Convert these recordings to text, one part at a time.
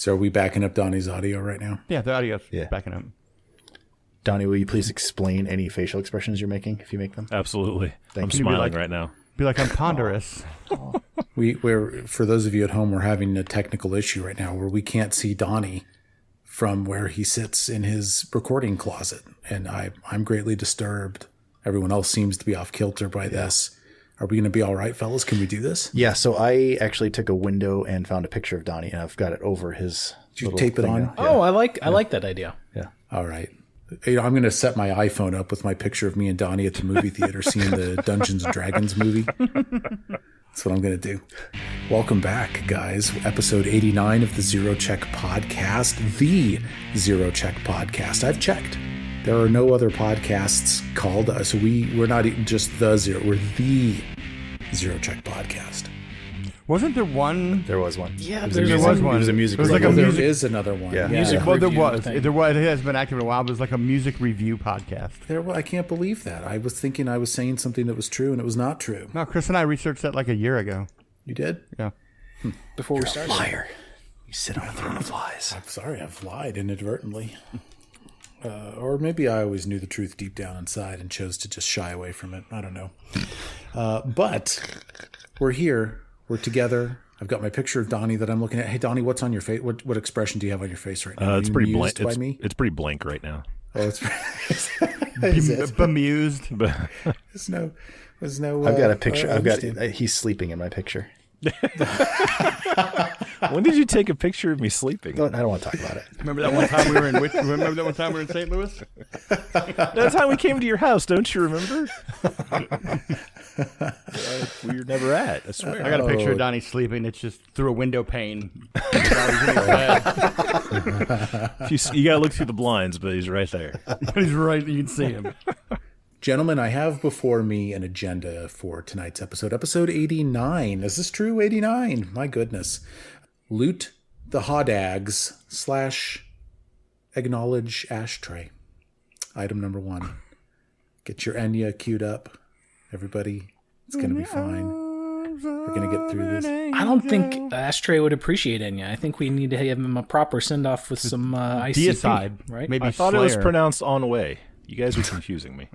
So are we backing up Donnie's audio right now? Yeah, the audio's backing up. Donnie, will you please explain any facial expressions you're making if you make them? Absolutely. I'm you. smiling right now. Be like, I'm ponderous. We're for those of you at home, we're having a technical issue right now where we can't see Donnie from where he sits in his recording closet, and I'm greatly disturbed. Everyone else seems to be off kilter by this. Are we going to be all right, fellas? Can we do this? Yeah, so I actually took a window and found a picture of Donnie, and I've got it over his. Did you tape it on? Yeah. Oh, I like that idea. Yeah. All right. I'm going to set my iPhone up with my picture of me and Donnie at the movie theater seeing the Dungeons and Dragons movie. That's what I'm going to do. Welcome back, guys. Episode 89 of the Zero Check Podcast, the Zero Check Podcast. I've checked. There are no other podcasts called us. So we're not even just the Zero. We're the Zero Check Podcast. Wasn't there one? There was one. Yeah, there was one. It was a music. It was like a There music. is another one. Yeah. Music Well, there review was. thing. There was. It has been active in a while, but it was like a music review podcast. I can't believe that. I was thinking I was saying something that was true, and it was not true. No, Chris and I researched that like a year ago. You did? Yeah. Before we started. Liar. You sit on a throne of lies. I'm sorry, I've lied inadvertently. Or maybe I always knew the truth deep down inside and chose to just shy away from it. I don't know. But we're here. We're together. I've got my picture of Donnie that I'm looking at. Hey, Donnie, what's on your face? What expression do you have on your face right now? It's pretty blank. By me? It's pretty blank right now. Oh, it's is it? Bemused. But There's no. I've got a picture. He's sleeping in my picture. when did you take a picture of me sleeping? I don't want to talk about it. Remember that one time we were in? Remember that one time we were in St. Louis? That time we came to your house, don't you remember? We were never at. I swear. I got a picture of Donnie sleeping. It's just through a window pane. He's in his bed. You got to look through the blinds, but he's right there. He's right. You can see him. Gentlemen, I have before me an agenda for tonight's episode. Episode 89. Is this true? 89. My goodness. Loot the Hodags / acknowledge ashtray. Item number 1. Get your Enya queued up. Everybody, it's going to be fine. We're going to get through this. I don't think Ashtray would appreciate Enya. I think we need to give him a proper send-off with some ICP, Deicide, right? Maybe I thought it was Slayer. pronounced on way. You guys were confusing me.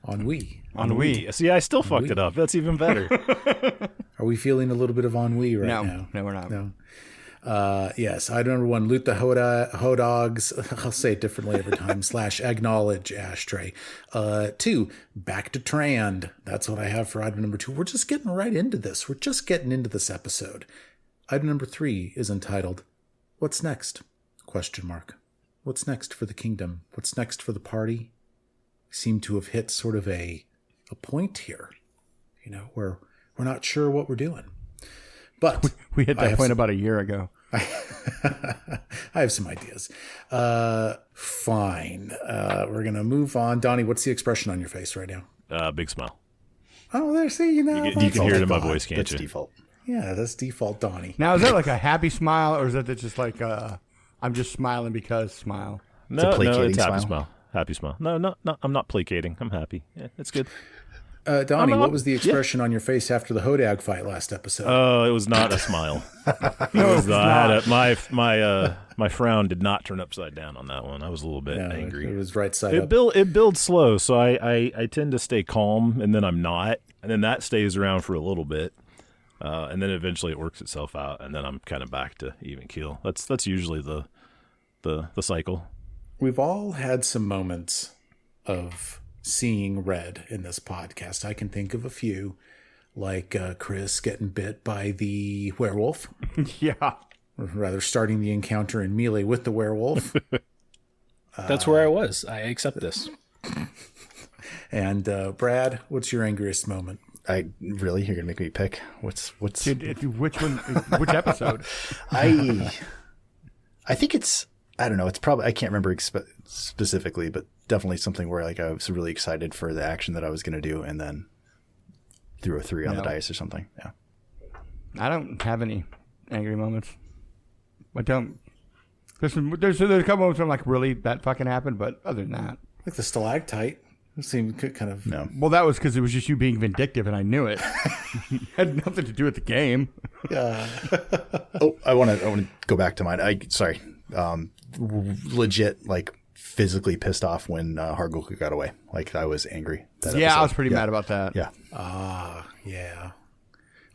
Ennui. Ennui. See, I still fucked it up. That's even better. Are we feeling a little bit of ennui right now? No, we're not. No. Yes, item number 1, loot the Hodogs. I'll say it differently every time. / acknowledge ashtray. 2, back to Trand. That's what I have for item number 2. We're just getting right into this. We're just getting into this episode. Item number 3 is entitled, What's Next? ? What's next for the kingdom? What's next for the party? We seem to have hit sort of a point here, where we're not sure what we're doing. But We hit that point about a year ago. I have some ideas. Fine. We're going to move on. Donnie, what's the expression on your face right now? Big smile. Oh, there, see, You can hear it in my voice, can't That's you? default. Yeah, that's default Donnie. Now, is that like a happy smile, or is that just like I'm just smiling because smile? No, placating it's happy smile. smile. Happy smile. No, I'm not placating. I'm happy. Yeah, it's good. Donnie, what was the expression on your face after the Hodag fight last episode? Oh, it was not a smile. My frown did not turn upside down on that one. I was a little bit angry. It was right side It up. builds slow, so I tend to stay calm, and then I'm not, and then that stays around for a little bit, and then eventually it works itself out, and then I'm kind of back to even keel. That's usually the cycle. We've all had some moments of seeing red in this podcast. I can think of a few, like Chris getting bit by the werewolf. Yeah. Or rather, starting the encounter in melee with the werewolf. That's where I was. I accept this. And Brad, what's your angriest moment? You're gonna make me pick. What's? Dude, which one? Which episode? I think it's. I don't know. It's probably. I can't remember specifically, but definitely something where like I was really excited for the action that I was gonna do, and then threw a 3 on the dice or something. Yeah. I don't have any angry moments. I don't. There's a couple moments where I'm like, really, that fucking happened, but other than that. Like the stalactite. It seemed kind of. No. Well, that was because it was just you being vindictive, and I knew it. Had nothing to do with the game. Oh, I want to go back to mine. Sorry. Legit, like physically pissed off when Hargulka got away. Like I was angry. I episode. was pretty mad about that. Yeah. Yeah.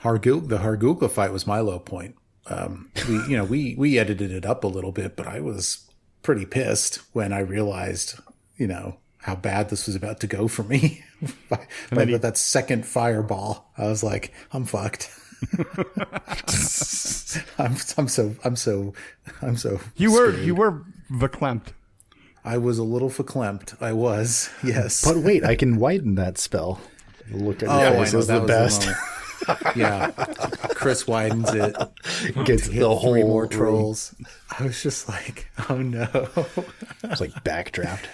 The Hargulka fight was my low point. We edited it up a little bit, but I was pretty pissed when I realized, how bad this was about to go for me. by that second fireball, I was like, I'm fucked. I'm so. You were verklempt. I was a little verklempt. I was, yes. But wait, I can widen that spell. Look at I this know, is that the was best. moment. Yeah, Chris widens it. Gets Hit the whole three more room. trolls. I was just like, oh no. It's like backdraft.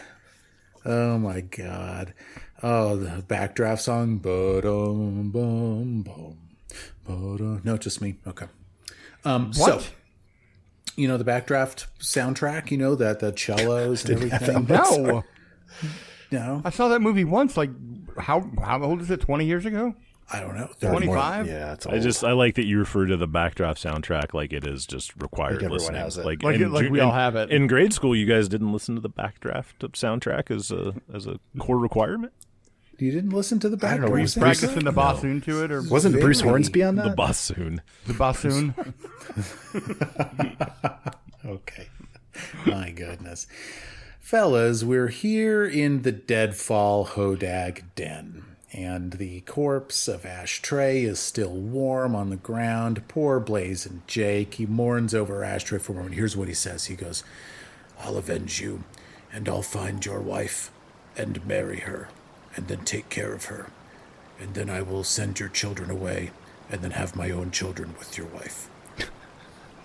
Oh my god. Oh, the backdraft song. Ba-dum, bum, bum, ba-dum. No, just me. Okay. So, the backdraft soundtrack, that the cellos and everything. No. No, I saw that movie once. Like, how old is it? 20 years ago? I don't know. 25? Yeah, it's old. I like that you refer to the backdraft soundtrack like it is just required Like everyone listening. has it. Like we all have it. In grade school, you guys didn't listen to the backdraft soundtrack as a core requirement. You didn't listen to the don't know, backdraft were you soundtrack? Practicing the bassoon to it, or Wasn't Bruce Very- Hornsby on The that? bassoon. the bassoon? Okay. My goodness. Fellas, we're here in the Deadfall Hodag Den, and the corpse of Ashtray is still warm on the ground. Poor Blazin' Jake. He mourns over Ashtray for a moment. Here's what he says. He goes, I'll avenge you, and I'll find your wife, and marry her, and then take care of her. And then I will send your children away, and then have my own children with your wife.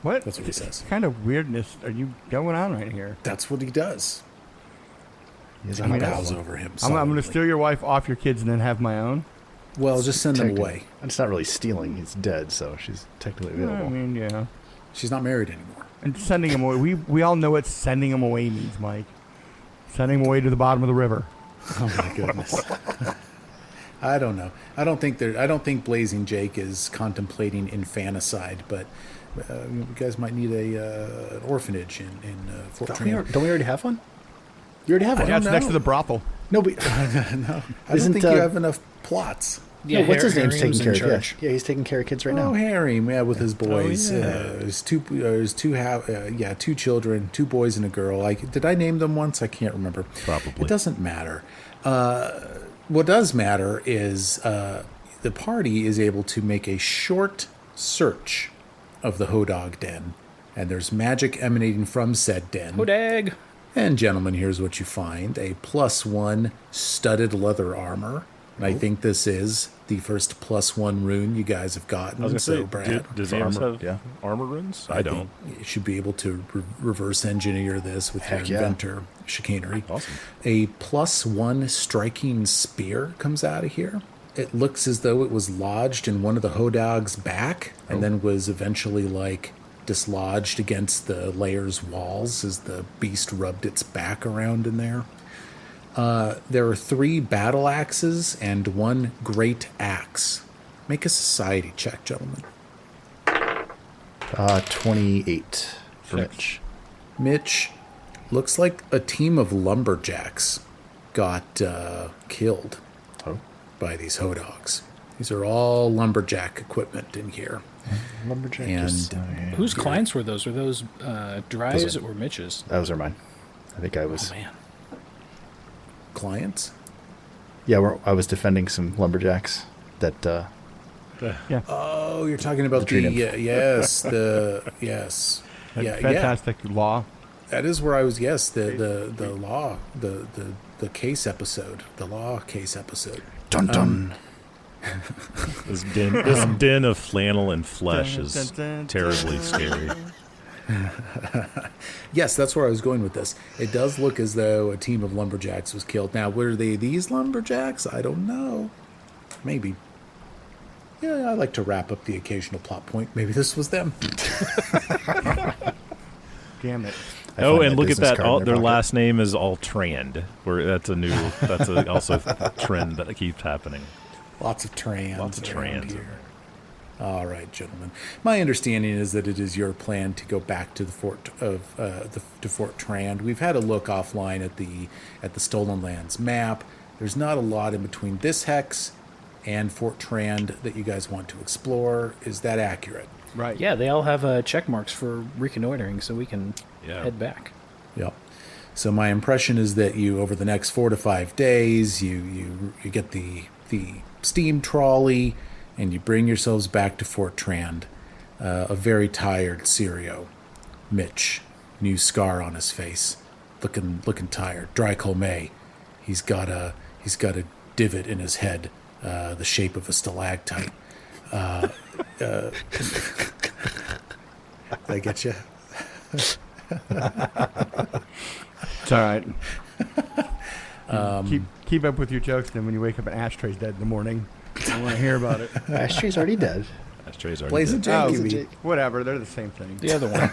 What? That's what he says. kind of weirdness are you going on right here? That's what he does. He mean, bows over him. I'm going to solemnly. steal your wife off your kids and then have my own? Well, just send them Technically- away. It's not really stealing. He's dead, so she's technically available. I mean, yeah. She's not married anymore. And sending them away. We all know what sending them away means, Mike. Sending them away to the bottom of the river. Oh my goodness. I don't know. I don't think Blazing Jake is contemplating infanticide, but you guys might need an orphanage in Fort Trand. Don't we already have one? You already have one. Yeah, it's know. next to the brothel. No, but I don't Isn't, think you have enough plots. Yeah, what's his name's Harry was taking in care of? charge. Yeah, he's taking care of kids right Oh, now. Harry, yeah, with his boys. yeah. There's two children, 2 boys and a girl. Did I name them once? I can't remember. Probably. It doesn't matter. What does matter is the party is able to make a short search of the Hodog Den, and there's magic emanating from said den. Hodag. And gentlemen, here's what you find: a +1 studded leather armor. And I think this is the first +1 rune you guys have gotten. I was So, going to say, Brad, does for Amos armor, have yeah. armor runes? I don't. think you should be able to reverse engineer this with Heck your yeah. inventor chicanery. Awesome. A +1 striking spear comes out of here. It looks as though it was lodged in one of the Hodog's back and then was eventually dislodged against the layer's walls as the beast rubbed its back around in there. There are 3 battle axes and 1 great axe. Make a society check, gentlemen. 28 for Mitch. Mitch, looks like a team of lumberjacks got killed Oh, by these Hodogs. These are all lumberjack equipment in here. lumberjack. And- Whose clients were those? Were those Dry's or Mitch's? Those are mine. I think I was. Oh, man. Clients? Yeah, I was defending some lumberjacks that. Oh, you're talking about tree the nymph. yes, yes, yeah, Fantastic law. That is where I was. Yes, the law, the case episode, the law case episode. Dun dun. This den of flannel and flesh Dun, is dun, dun, terribly dun. scary. Yes, that's where I was going with this. It does look as though a team of lumberjacks was killed. Now, were they these lumberjacks? I don't know. Maybe. Yeah, I like to wrap up the occasional plot point. Maybe this was them. Damn it. Oh, find and look at business that! card in Their pocket. last name is all Trand. That's also a trend that keeps happening. Lots of trans. Lots of around trans in here. there. All right, gentlemen. My understanding is that it is your plan to go back to the Fort to Fort Trand. We've had a look offline at the Stolen Lands map. There's not a lot in between this hex and Fort Trand that you guys want to explore. Is that accurate? Right. Yeah, they all have check marks for reconnoitering, so we can head back. Yep. So my impression is that you, over the next 4 to 5 days, you get the steam trolley, and you bring yourselves back to Fort Trand. A very tired Sirio, Mitch, new scar on his face, looking tired. Drycol May, he's got a divot in his head, the shape of a stalactite. Did I get you? It's all right. Keep up with your jokes, then when you wake up and Ashtray's dead in the morning, I want to hear about it. Ashtray's already dead. Ashtray's already Blaze and dead. Jake, you mean? Whatever, they're the same thing. The other one.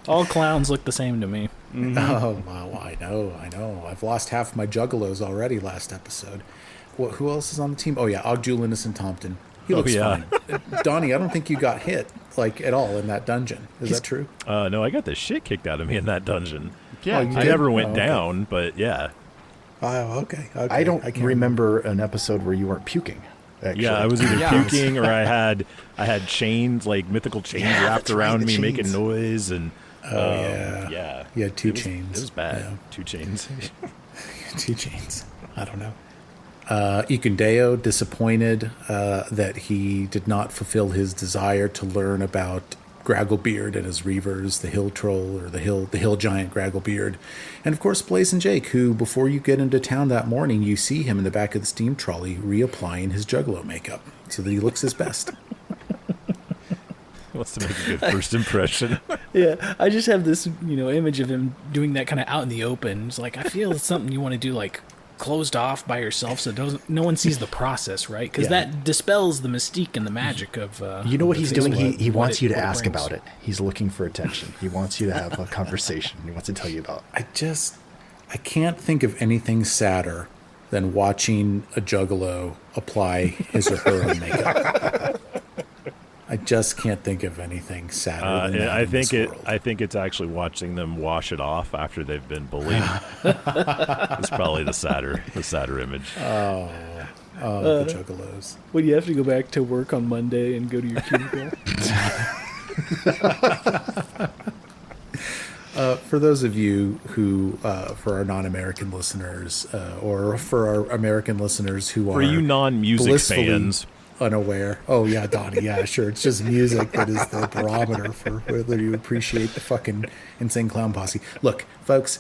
All clowns look the same to me. Oh, wow, I know. I've lost half my juggalos already last episode. Who else is on the team? Oh, yeah, Ogju, Innocent Tompton. He looks fine. Donnie, I don't think you got hit, at all in that dungeon. Is that true? No, I got the shit kicked out of me in that dungeon. Yeah, I never went down, but yeah. Oh, okay. I don't can't remember an episode where you weren't puking. Actually. Yeah, I was either puking or I had chains, like mythical chains wrapped around the me chains. making noise, and yeah. You had 2 chains. It was bad. Yeah. 2 chains. 2 chains. I don't know. Ikundeo, disappointed that he did not fulfill his desire to learn about Gragglebeard and his reavers, the hill troll or the hill giant Gragglebeard. And of course Blaze and Jake, who before you get into town that morning, you see him in the back of the steam trolley reapplying his juggalo makeup so that he looks his best. Wants to make a good first impression. Yeah, I just have this, image of him doing that kind of out in the open. It's like, I feel it's something you want to do, like, closed off by yourself so no one sees the process, right? Because that dispels the mystique and the magic of... You know what he's doing? He wants you to what it ask brings. about it. He's looking for attention. He wants you to have a conversation. He wants to tell you about it. I can't think of anything sadder than watching a juggalo apply his or her own makeup. I just can't think of anything sadder than that I in think this world. I think it's actually watching them wash it off after they've been bullied. It's probably the sadder image. Oh, the juggalos. When you have to go back to work on Monday and go to your cubicle. For those of you who, for our non-American listeners, or for our American listeners who are For you non-music blissfully fans. unaware. Oh yeah, Donnie. Yeah, sure. It's just music that is the barometer for whether you appreciate the fucking Insane Clown Posse. Look, folks,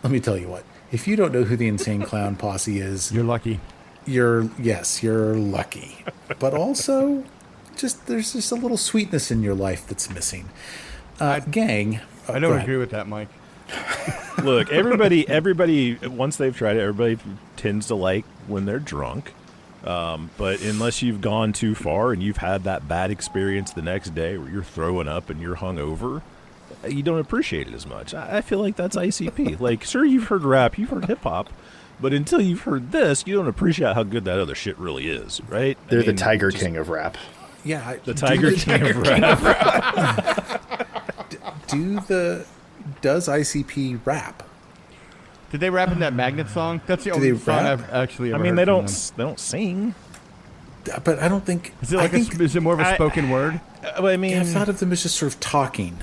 let me tell you what. If you don't know who the Insane Clown Posse is, You're lucky. you're lucky. But also, there's just a little sweetness in your life that's missing. Gang. I go don't ahead. agree with that, Mike. Look, everybody, once they've tried it, everybody tends to like when they're drunk. But unless you've gone too far and you've had that bad experience the next day where you're throwing up and you're hungover, you don't appreciate it as much. I feel like that's ICP. Like, sure, you've heard rap, you've heard hip hop, but until you've heard this, you don't appreciate how good that other shit really is, right? They're the Tiger King of rap. Yeah, The Tiger King of rap. Does ICP rap? Did they rap in that Magnet song? That's the Do only they song rap? I've actually I ever mean, heard they from don't sing. But I don't think. Is it like is it more of a spoken word? I mean, I thought of them as just sort of talking.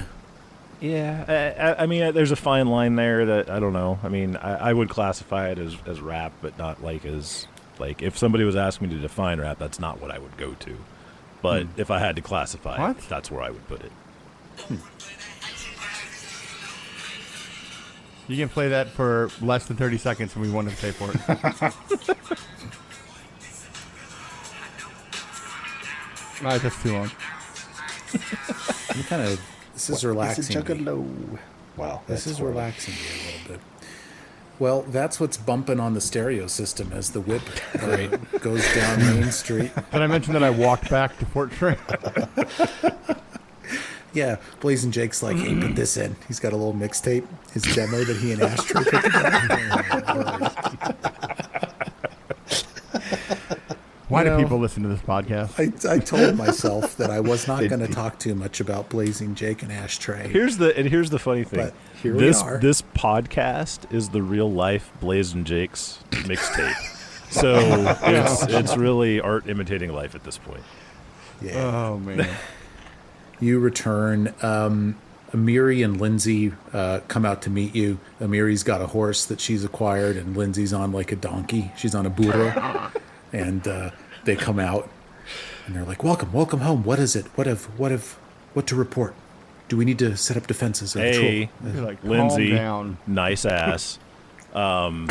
yeah. I mean, there's a fine line there that I don't know. I mean, I would classify it as rap, but not as if somebody was asking me to define rap, that's not what I would go to. But if I had to classify What? it, that's where I would put it. You can play that for less than 30 seconds and we won't have to pay for it. All right, that's too long. This is relaxing. It's a juggalo. Wow, This that's is horrible. relaxing me a little bit. Well, that's what's bumping on the stereo system as the whip goes down Main Street. Did I mention that I walked back to Fort Trand? Yeah, Blazing Jake's like, hey, put this in. He's got a little mixtape, his demo that he and Ashtray put together. Why do people listen to this podcast? I told myself that I was not going to talk too much about Blazing Jake and Ashtray. Here's the funny thing. But here we are. This podcast is the real life Blazing Jake's mixtape. So it's really art imitating life at this point. Yeah. Oh, man. You return. Amiri and Lindsay come out to meet you. Amiri's got a horse that she's acquired, and Lindsay's on like a donkey. She's on a burro. And they come out, and they're like, welcome home. What is it? What to report? Do we need to set up defenses? Hey, Like, calm Lindsay, down. nice ass. That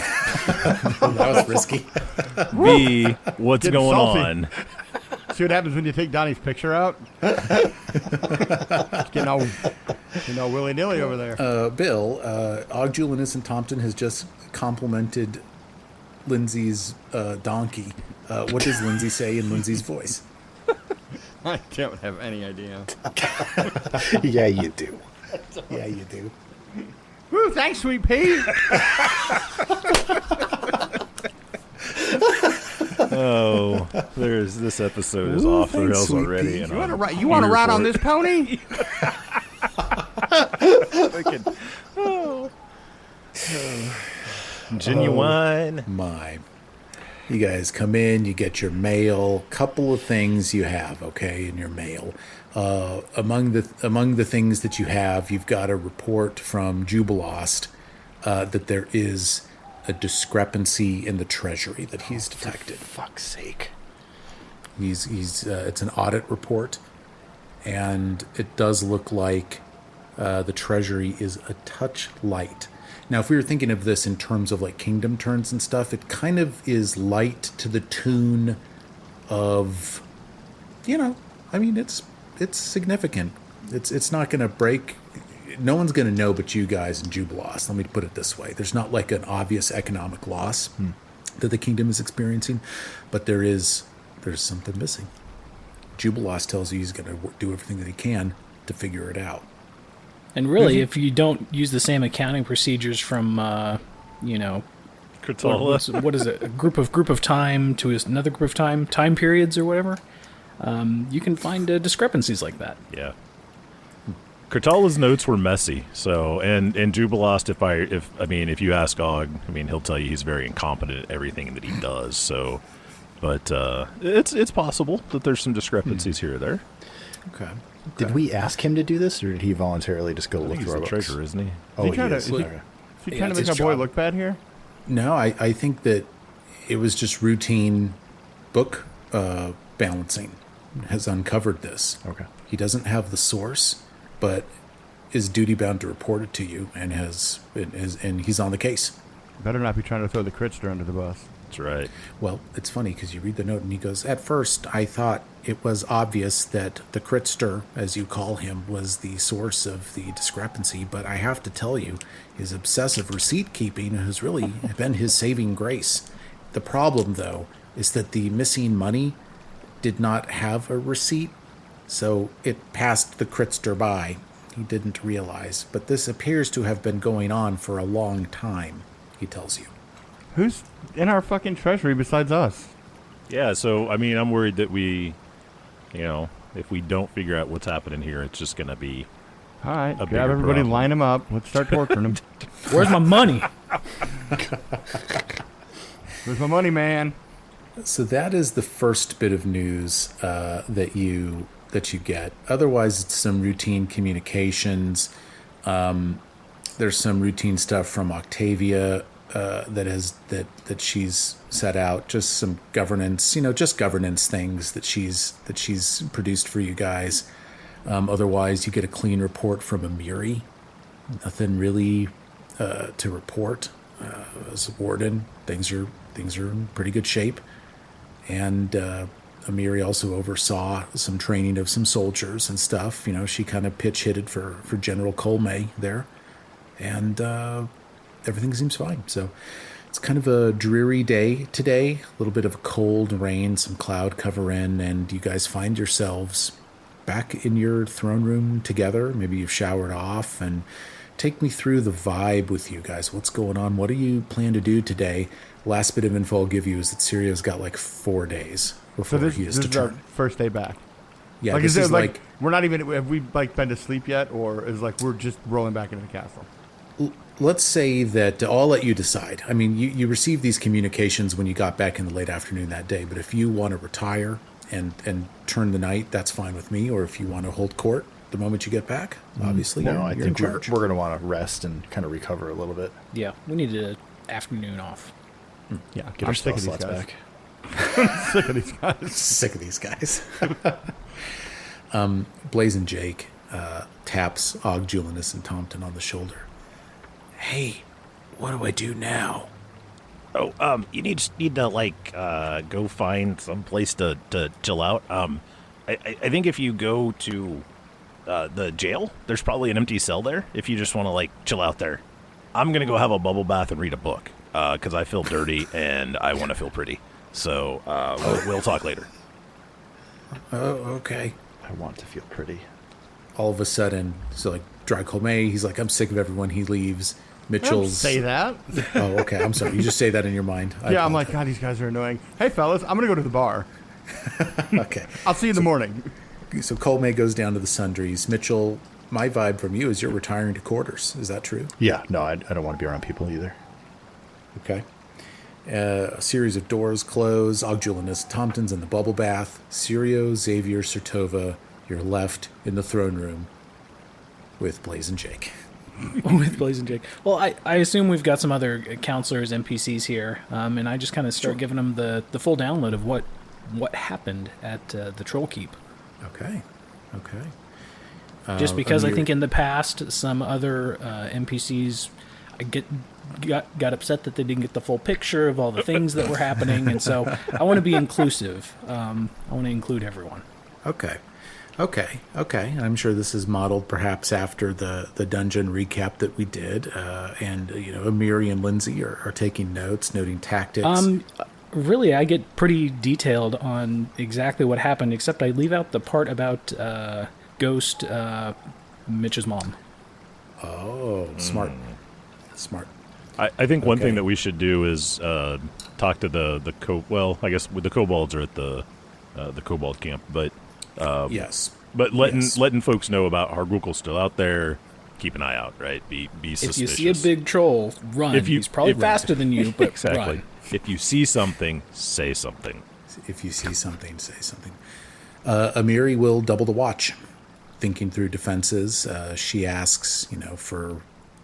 was risky. B, what's Getting going salty. on? See what happens when you take Donnie's picture out? It's getting all willy-nilly over there. Bill, Ogjul Innocent Tompton has just complimented Lindsay's donkey. What does Lindsay say in Lindsay's voice? I don't have any idea. Yeah, you do. Yeah, you do. Woo, thanks, Sweet Pea. Oh, this episode is off the thanks, rails sweet already. pea. And You I'm want to here ride for on it. this pony? Genuine. My. You guys come in, you get your mail. Couple of things you have, okay, in your mail. Among the things that you have, you've got a report from Jubilost that there is a discrepancy in the treasury that he's detected. Fuck's sake. He's it's an audit report, and it does look like the treasury is a touch light. Now, if we were thinking of this in terms of like kingdom turns and stuff, it kind of is light to the tune of, I mean, it's significant. It's not going to break. No one's going to know but you guys and Jubilost. Let me put it this way. There's not like an obvious economic loss that the kingdom is experiencing, but there's something missing. Jubilost tells you he's going to do everything that he can to figure it out. And really, if you don't use the same accounting procedures from, Cortella. what is it? A group of time to another group of time periods or whatever, you can find discrepancies like that. Yeah. Cortella's notes were messy. So and Jubilost, if you ask Og, he'll tell you he's very incompetent at everything that he does. So, but it's possible that there's some discrepancies here or there. Okay. Did we ask him to do this, or did he voluntarily just go look He's through our the books? treasurer, isn't he? Oh, Is he he trying to- is. is he- Okay. Is he Yeah, trying to it's make his our boy job. look bad here? No, I think that it was just routine book balancing has uncovered this. Okay. He doesn't have the source, but is duty bound to report it to you, and and he's on the case. Better not be trying to throw the Critster under the bus. That's right. Well, it's funny because you read the note and he goes, at first I thought it was obvious that the Critster, as you call him, was the source of the discrepancy, but I have to tell you, his obsessive receipt keeping has really been his saving grace. The problem, though, is that the missing money did not have a receipt, so it passed the Critster by. He didn't realize, but this appears to have been going on for a long time, he tells you. Who's in our fucking treasury besides us? Yeah, so I'm worried that we, if we don't figure out what's happening here, it's just gonna be All right, bigger grab everybody, problem. line them up. Let's start torturing them. Where's my money? Where's my money, man? So that is the first bit of news that you get. Otherwise, it's some routine communications. There's some routine stuff from Octavia that she's set out. Just some governance, just governance things that she's produced for you guys. Otherwise, you get a clean report from Amiri. Nothing really to report. As a warden, things are in pretty good shape. And Amiri also oversaw some training of some soldiers and stuff. She kind of pitch hitted for General Colmay there. And everything seems fine. So it's kind of a dreary day today. A little bit of a cold rain, some cloud cover in, and you guys find yourselves back in your throne room together. Maybe you've showered off, and take me through the vibe with you guys. What's going on? What do you plan to do today? Last bit of info I'll give you is that Sirio's got like 4 days before he is to is our turn. first day back. Yeah, Like, this is it is like we're not even? Have we like been to sleep yet, or is like we're just rolling back into the castle? let's say that I'll let you decide. I mean, you received these communications when you got back in the late afternoon that day, but if you want to retire and turn the night, that's fine with me. Or if you want to hold court the moment you get back, obviously No, I you're think in we're charge. going to want to rest and kind of recover a little bit. Yeah, we need an afternoon off. Yeah, Get I'm our sick spell of these slots guys. back. Sick of these guys. Sick of these guys. Blazing Jake taps Og, Julianus, and Tompton on the shoulder. Hey, what do I do now? Oh, you need to like go find some place to chill out. I think if you go to the jail, there's probably an empty cell there. If you just want to like chill out there, I'm gonna go have a bubble bath and read a book because I feel dirty and I want to feel pretty. So we'll talk later. Oh, okay. I want to feel pretty. All of a sudden, so like Draco May, he's like, I'm sick of everyone. He leaves. Don't Mitchell's. say that. Oh, okay. I'm sorry. You just say that in your mind. Yeah, I'm like, God, these guys are annoying. Hey, fellas, I'm gonna go to the bar. okay. I'll see you in the morning. So Colmay goes down to the sundries. Mitchell, my vibe from you is you're retiring to quarters. Is that true? Yeah, no, I don't want to be around people either. Okay. A series of doors close. Ogjulinus, Tompton's in the bubble bath. Sirio, Xavier, Sertova, you're left in the throne room with Blaze and Jake. With Blaze and Jake. Well, I assume we've got some other counselors, NPCs here, and I just kind of start giving them the full download of what happened at the Troll Keep. Okay. Okay. Just because I think in the past some other NPCs got upset that they didn't get the full picture of all the things that were happening, and so I want to be inclusive. I want to include everyone. Okay. I'm sure this is modeled perhaps after the dungeon recap that we did, and Amiri and Lindsay are taking notes, noting tactics. Really, I get pretty detailed on exactly what happened, except I leave out the part about Ghost, Mitch's mom. Oh, smart. I think one thing that we should do is talk to the I guess the kobolds are at the kobold camp, but Yes. But letting folks know about Hargulkel's still out there. Keep an eye out, right? Be suspicious. If you see a big troll, run. He's probably faster than you, but exactly. Run. If you see something, say something. If you see something, say something. Amiri will double the watch, thinking through defenses. She asks,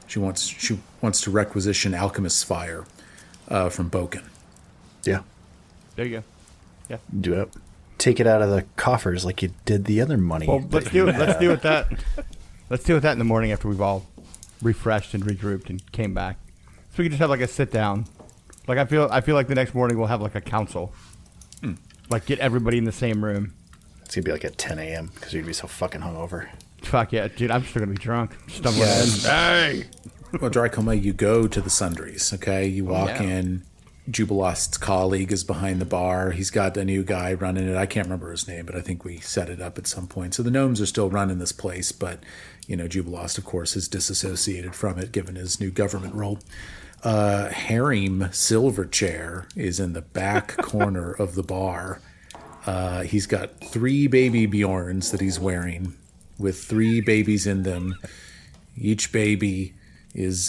she wants to requisition Alchemist's Fire from Boken. Yeah, There you go. Yeah. do it. Take it out of the coffers like you did the other money. Well, let's deal with that. Let's deal with that in the morning after we've all refreshed and regrouped and came back. So we can just have like a sit down. Like I feel like the next morning we'll have like a council. Like get everybody in the same room. It's gonna be like at 10 a.m. because you're gonna be so fucking hungover. Fuck yeah, dude! I'm still gonna be drunk. Stumbling in. Hey. Well, Dracoma, you go to the sundries, okay? You walk yeah. in. Jubilost's colleague is behind the bar. He's got a new guy running it. I can't remember his name, but I think we set it up at some point. So the gnomes are still running this place, but, Jubilost, of course, is disassociated from it given his new government role. Harim Silverchair is in the back corner of the bar. He's got 3 baby Bjorns that he's wearing with 3 babies in them. Each baby is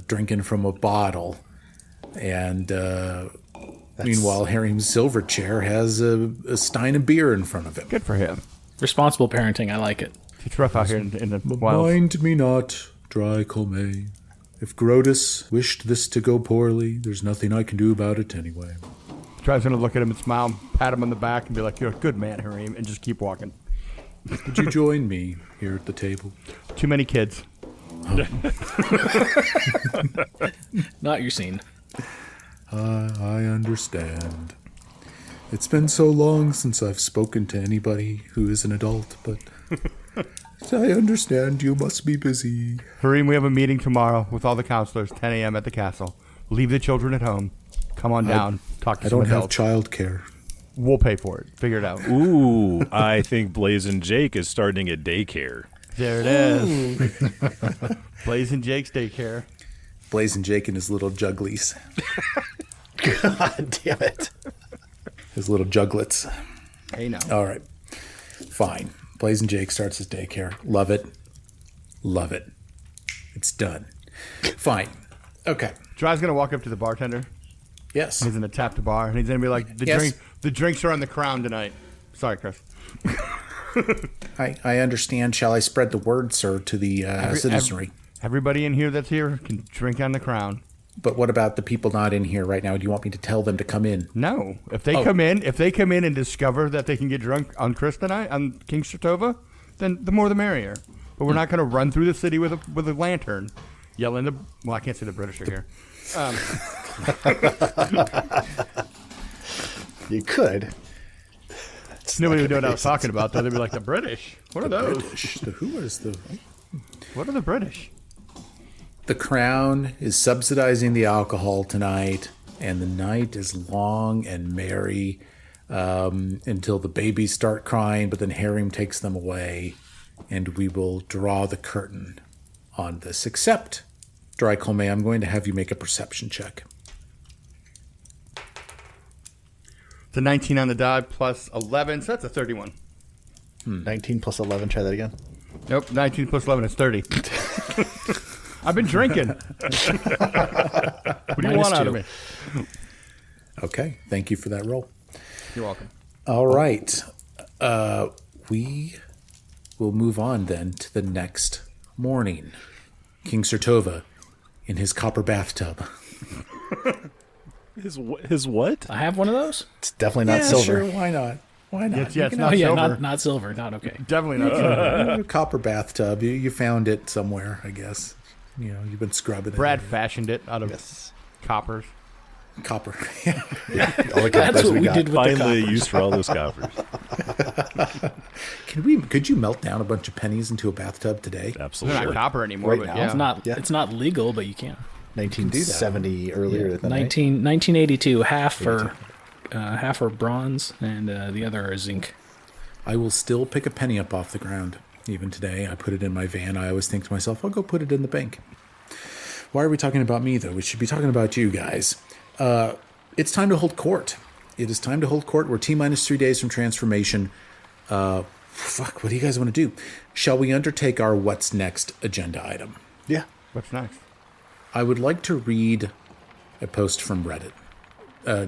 drinking from a bottle. And meanwhile, Harim's Silverchair has a stein of beer in front of him. Good for him. Responsible parenting, I like it. It's rough out here in the wild. Mind me not, dry Colmay. If Grotus wished this to go poorly, there's nothing I can do about it anyway. Tries gonna look at him and smile, pat him on the back, and be like, "You're a good man, Harim," and just keep walking. Would you join me here at the table? Too many kids. Not your scene. I understand. It's been so long since I've spoken to anybody who is an adult, but I understand you must be busy. Harim, we have a meeting tomorrow with all the counselors, 10 a.m. at the castle. Leave the children at home. Come on down. Talk to I some don't have adults. childcare. We'll pay for it. Figure it out. Ooh, I think Blazing Jake is starting a daycare. There it is. Blazing Jake's daycare. Blazing Jake and his little jugglies. God damn it. His little juglets. Hey, now. All right. Fine. Blazing Jake starts his daycare. Love it. Love it. It's done. Fine. Okay. Dry's going to walk up to the bartender. Yes. He's going to tap the bar, and he's going to be like, Yes. The drinks are on the Crown tonight. Sorry, Chris. I understand. Shall I spread the word, sir, to the citizenry? Everybody in here that's here can drink on the Crown. But what about the people not in here right now? Do you want me to tell them to come in? No. If they come in and discover that they can get drunk on Chris tonight, on King Shatova, then the more the merrier. But we're not going to run through the city with a lantern, yelling the. Well, I can't say the British are here. You could. Nobody would know what I was talking about, though. They'd be like, the British? What are those? British. Who is the... What are the British? The Crown is subsidizing the alcohol tonight, and the night is long and merry until the babies start crying, but then Harim takes them away, and we will draw the curtain on this. Except, Dry Colme, I'm going to have you make a perception check. It's a 19 on the die plus 11, so that's a 31. 19 plus 11. Try that again. Nope, 19 plus 11 is 30. I've been drinking. What do you want out of me? Okay, thank you for that roll. You're welcome. All right. We will move on then to the next morning. King Sertova in his copper bathtub. His what? I have one of those. It's definitely not Yeah, silver. sure, why not? Why not? Yes, You yes, can not Oh yeah, silver. not silver. Not okay. Definitely not silver. have a copper bathtub. You found it somewhere, I guess. You know, you've been scrubbing Brad it. fashioned it out of Yes. coppers. Copper. All the That's coppers what we got. did with Finally, the a use for all those coppers. Could you melt down a bunch of pennies into a bathtub today? They're Absolutely. not copper anymore, Right but now. yeah. It's not. Yeah. It's not legal, but you can. 1970 earlier than 1982. Half are bronze, and the other are zinc. I will still pick a penny up off the ground. Even today, I put it in my van. I always think to myself, I'll go put it in the bank. Why are we talking about me, though? We should be talking about you guys. It's time to hold court. It is time to hold court. We're T-minus 3 days from transformation. What do you guys want to do? Shall we undertake our what's next agenda item? Yeah. What's next? I would like to read a post from Reddit.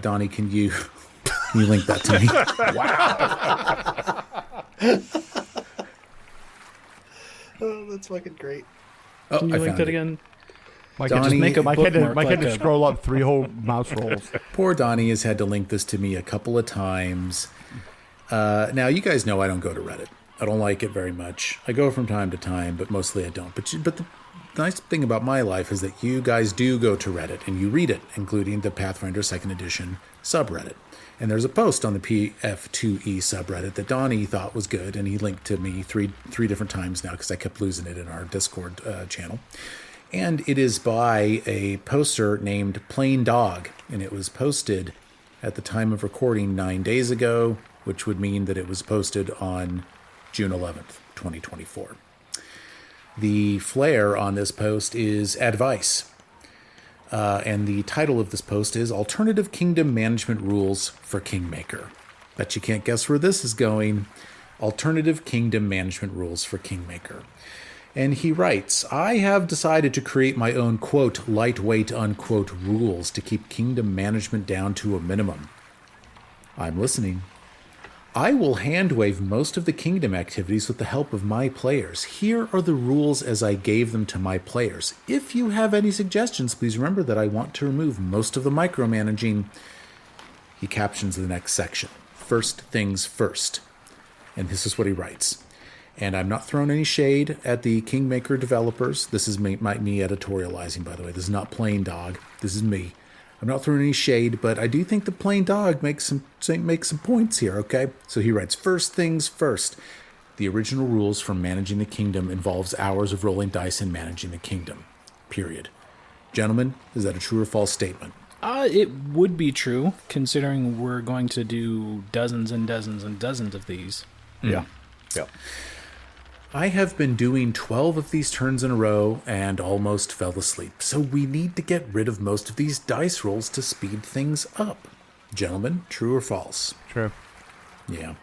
Donnie, can you link that to me? Oh, that's fucking great. Oh, Can you I link found that it. again? Mike Donnie- had to, make a Mike had to, bookmark Mike had to like a- scroll up 3 whole mouse rolls. Poor Donnie has had to link this to me a couple of times. Now, you guys know I don't go to Reddit. I don't like it very much. I go from time to time, but mostly I don't. But the nice thing about my life is that you guys do go to Reddit and you read it, including the Pathfinder 2nd Edition subreddit. And there's a post on the PF2E subreddit that Donnie thought was good, and he linked to me three different times now because I kept losing it in our Discord channel. And it is by a poster named Plain Dog, and it was posted at the time of recording 9 days ago, which would mean that it was posted on June 11th, 2024. The flair on this post is advice. And the title of this post is Alternative Kingdom Management Rules for Kingmaker. Bet you can't guess where this is going. Alternative Kingdom Management Rules for Kingmaker. And he writes, I have decided to create my own, quote, lightweight, unquote, rules to keep kingdom management down to a minimum. I'm listening. I will handwave most of the kingdom activities with the help of my players. Here are the rules as I gave them to my players. If you have any suggestions, please remember that I want to remove most of the micromanaging. He captions the next section. First things first. And this is what he writes. And I'm not throwing any shade at the Kingmaker developers. This is me editorializing, by the way. This is not Plain Dog. This is me. I'm not throwing any shade, but I do think the Plain Dog makes some points here, okay? So he writes, first things first. The original rules for managing the kingdom involves hours of rolling dice and managing the kingdom. Period. Gentlemen, is that a true or false statement? It would be true, considering we're going to do dozens and dozens and dozens of these. Yeah. Yeah. I have been doing 12 of these turns in a row and almost fell asleep, so we need to get rid of most of these dice rolls to speed things up. Gentlemen, true or false? True. Yeah.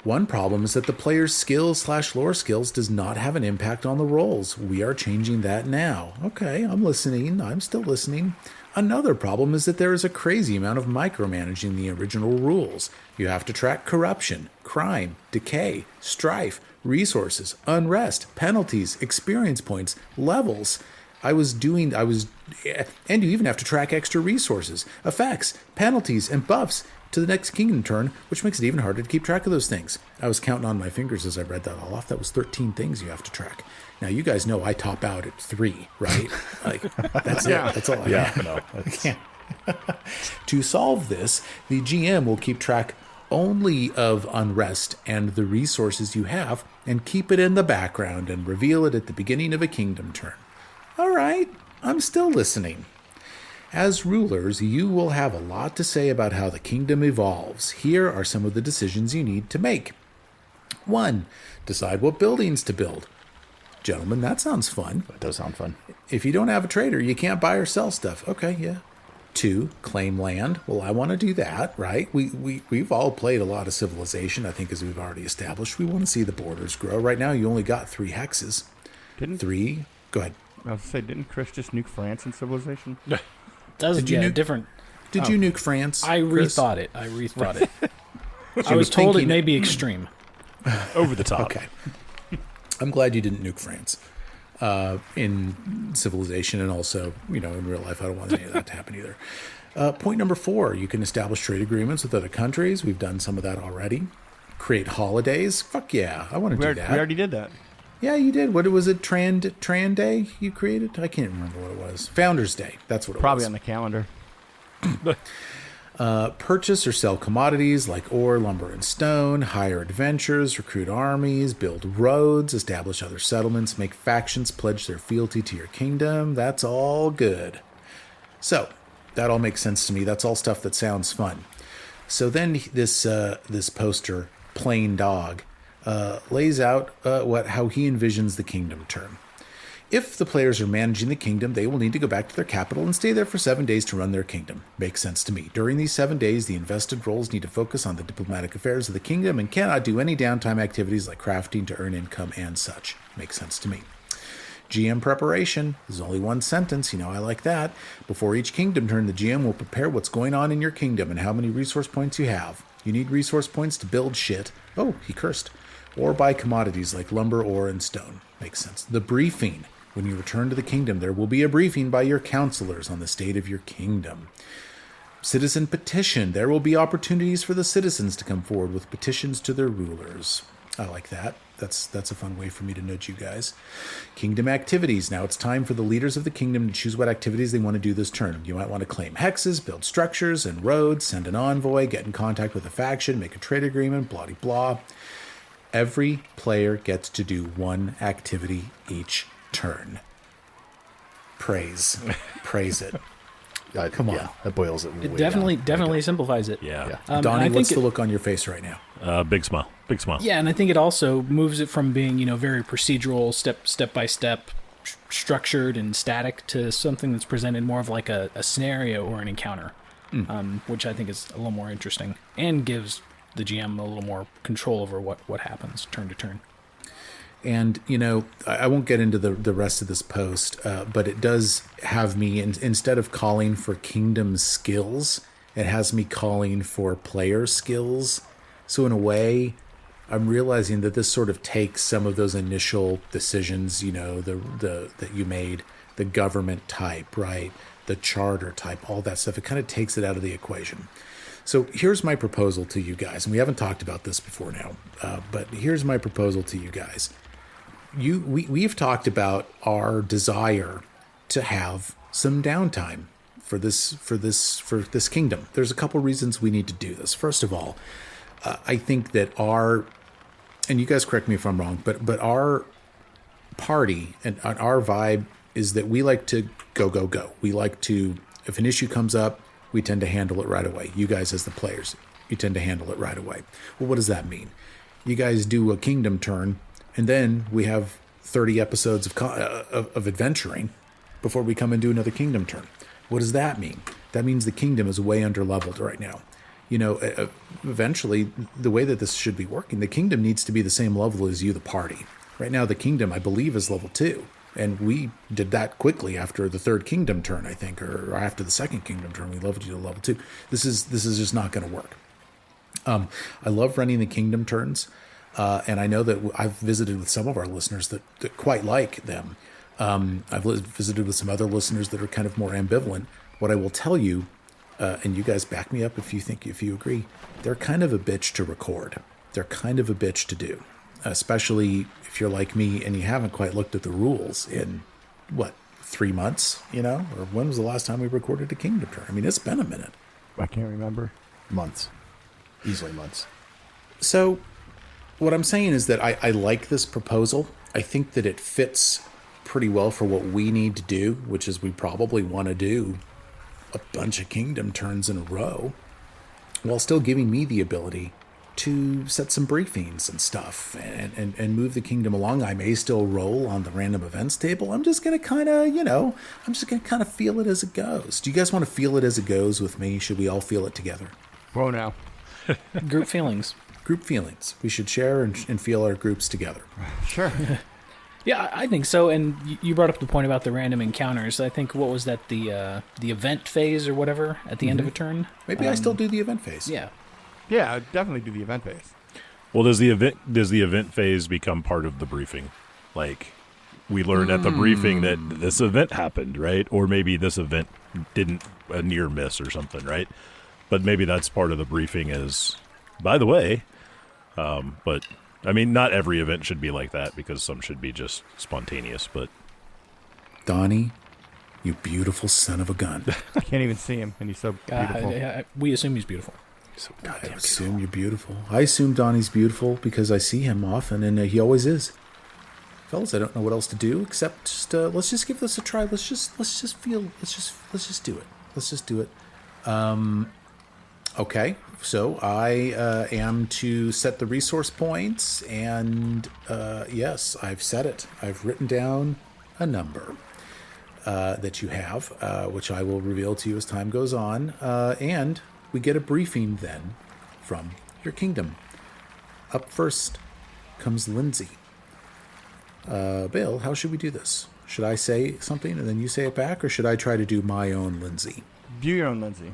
One problem is that the player's skills/lore skills does not have an impact on the rolls. We are changing that now. Okay, I'm listening. I'm still listening. Another problem is that there is a crazy amount of micromanaging the original rules. You have to track corruption, crime, decay, strife, resources, unrest, penalties, experience points, levels. And you even have to track extra resources, effects, penalties, and buffs to the next kingdom turn, which makes it even harder to keep track of those things. I was counting on my fingers as I read that all off. That was 13 things you have to track. Now, you guys know I top out at 3, right? Like, that's it. That's all I have. No. To solve this, the GM will keep track only of unrest and the resources you have, and keep it in the background and reveal it at the beginning of a kingdom turn. All right, I'm still listening. As rulers, you will have a lot to say about how the kingdom evolves. Here are some of the decisions you need to make. 1. Decide what buildings to build. Gentlemen, that sounds fun. That does sound fun. If you don't have a trader, you can't buy or sell stuff. Okay, yeah. 2, claim land. Well, I want to do that, right? We've all played a lot of Civilization, I think, as we've already established. We want to see the borders grow. Right now, you only got 3 hexes. 3, go ahead. I was to say, didn't Chris just nuke France in Civilization? Did you Did you nuke France? I Chris? rethought it. I was told it may be extreme. Over the top. Okay. I'm glad you didn't nuke France in Civilization, and also, in real life, I don't want any of that to happen either. Point number 4, you can establish trade agreements with other countries. We've done some of that already. Create holidays. Fuck yeah, I want to do that. We already did that. Yeah, you did. What was it? Trand Day you created? I can't remember what it was. Founders Day. That's what it Probably was. on the calendar. Purchase or sell commodities like ore, lumber, and stone, hire adventurers, recruit armies, build roads, establish other settlements, make factions pledge their fealty to your kingdom. That's all good. So, that all makes sense to me. That's all stuff that sounds fun. So then this poster, Plain Dog, lays out how he envisions the kingdom turn. If the players are managing the kingdom, they will need to go back to their capital and stay there for 7 days to run their kingdom. Makes sense to me. During these 7 days, the invested roles need to focus on the diplomatic affairs of the kingdom and cannot do any downtime activities like crafting to earn income and such. Makes sense to me. GM preparation. There's only one sentence. I like that. Before each kingdom turn, the GM will prepare what's going on in your kingdom and how many resource points you have. You need resource points to build shit. Oh, he cursed. Or buy commodities like lumber, ore, and stone. Makes sense. The briefing. When you return to the kingdom, there will be a briefing by your counselors on the state of your kingdom. Citizen petition. There will be opportunities for the citizens to come forward with petitions to their rulers. I like that. That's a fun way for me to nudge you guys. Kingdom activities. Now it's time for the leaders of the kingdom to choose what activities they want to do this turn. You might want to claim hexes, build structures and roads, send an envoy, get in contact with a faction, make a trade agreement, blah, blah, blah. Every player gets to do one activity each turn. Praise it. Come on. Yeah, that boils it. It definitely simplifies it. Yeah. Donnie, what's the look on your face right now? Big smile. Big smile. Yeah, and I think it also moves it from being, very procedural, step by step, structured and static to something that's presented more of like a scenario or an encounter, which I think is a little more interesting and gives the GM a little more control over what happens turn to turn. And, I won't get into the rest of this post, but it does have me, instead of calling for kingdom skills, it has me calling for player skills. So in a way, I'm realizing that this sort of takes some of those initial decisions, that you made, the government type, right? The charter type, all that stuff. It kind of takes it out of the equation. So here's my proposal to you guys. And we haven't talked about this before now, but here's my proposal to you guys. We've talked about our desire to have some downtime for this kingdom. There's a couple reasons we need to do this. First of all, I think that and you guys correct me if I'm wrong, but our party and our vibe is that we like to go. We like to If an issue comes up, we tend to handle it right away. You guys as the players, you tend to handle it right away. Well, what does that mean? You guys do a kingdom turn, and then we have 30 episodes of adventuring before we come and do another kingdom turn. What does that mean? That means the kingdom is way under-leveled right now. Eventually, the way that this should be working, the kingdom needs to be the same level as you, the party. Right now, the kingdom, I believe, is level 2. And we did that quickly after the third kingdom turn, I think, or after the second kingdom turn, we leveled you to level 2. This is just not going to work. I love running the kingdom turns, and I know that I've visited with some of our listeners that quite like them. I've visited with some other listeners that are kind of more ambivalent. What I will tell you, and you guys back me up if you agree, they're kind of a bitch to record. They're kind of a bitch to do, especially if you're like me and you haven't quite looked at the rules in, 3 months, Or when was the last time we recorded a kingdom turn? I mean, it's been a minute. I can't remember. Months. Easily months. So what I'm saying is that I like this proposal. I think that it fits pretty well for what we need to do, which is we probably want to do a bunch of kingdom turns in a row while still giving me the ability to set some briefings and stuff and move the kingdom along. I may still roll on the random events table. I'm just going to kind of, feel it as it goes. Do you guys want to feel it as it goes with me? Should we all feel it together? Whoa, now. Group feelings. Group feelings. We should share and feel our groups together. Sure. Yeah, I think so. And you brought up the point about the random encounters. I think, what was that, the event phase or whatever at the end of a turn? Maybe I still do the event phase. Yeah. Yeah, I'd definitely do the event phase. Well, does the event phase become part of the briefing? Like, we learned at the briefing that this event happened, right? Or maybe this event didn't, a near miss or something, right? But maybe that's part of the briefing is, by the way, but I mean, not every event should be like that because some should be just spontaneous, but. Donnie, you beautiful son of a gun. I can't even see him, and he's so beautiful. We assume he's beautiful. So I assume you're beautiful. I assume Donnie's beautiful because I see him often, and he always is. Fellas, I don't know what else to do except just let's just give this a try. Let's just do it. Let's just do it. Okay, so I am to set the resource points, and yes, I've set it. I've written down a number that you have, which I will reveal to you as time goes on, and we get a briefing then from your kingdom. Up first comes Lindsay. Bill, how should we do this? Should I say something and then you say it back, or should I try to do my own Lindsay? Do your own Lindsay.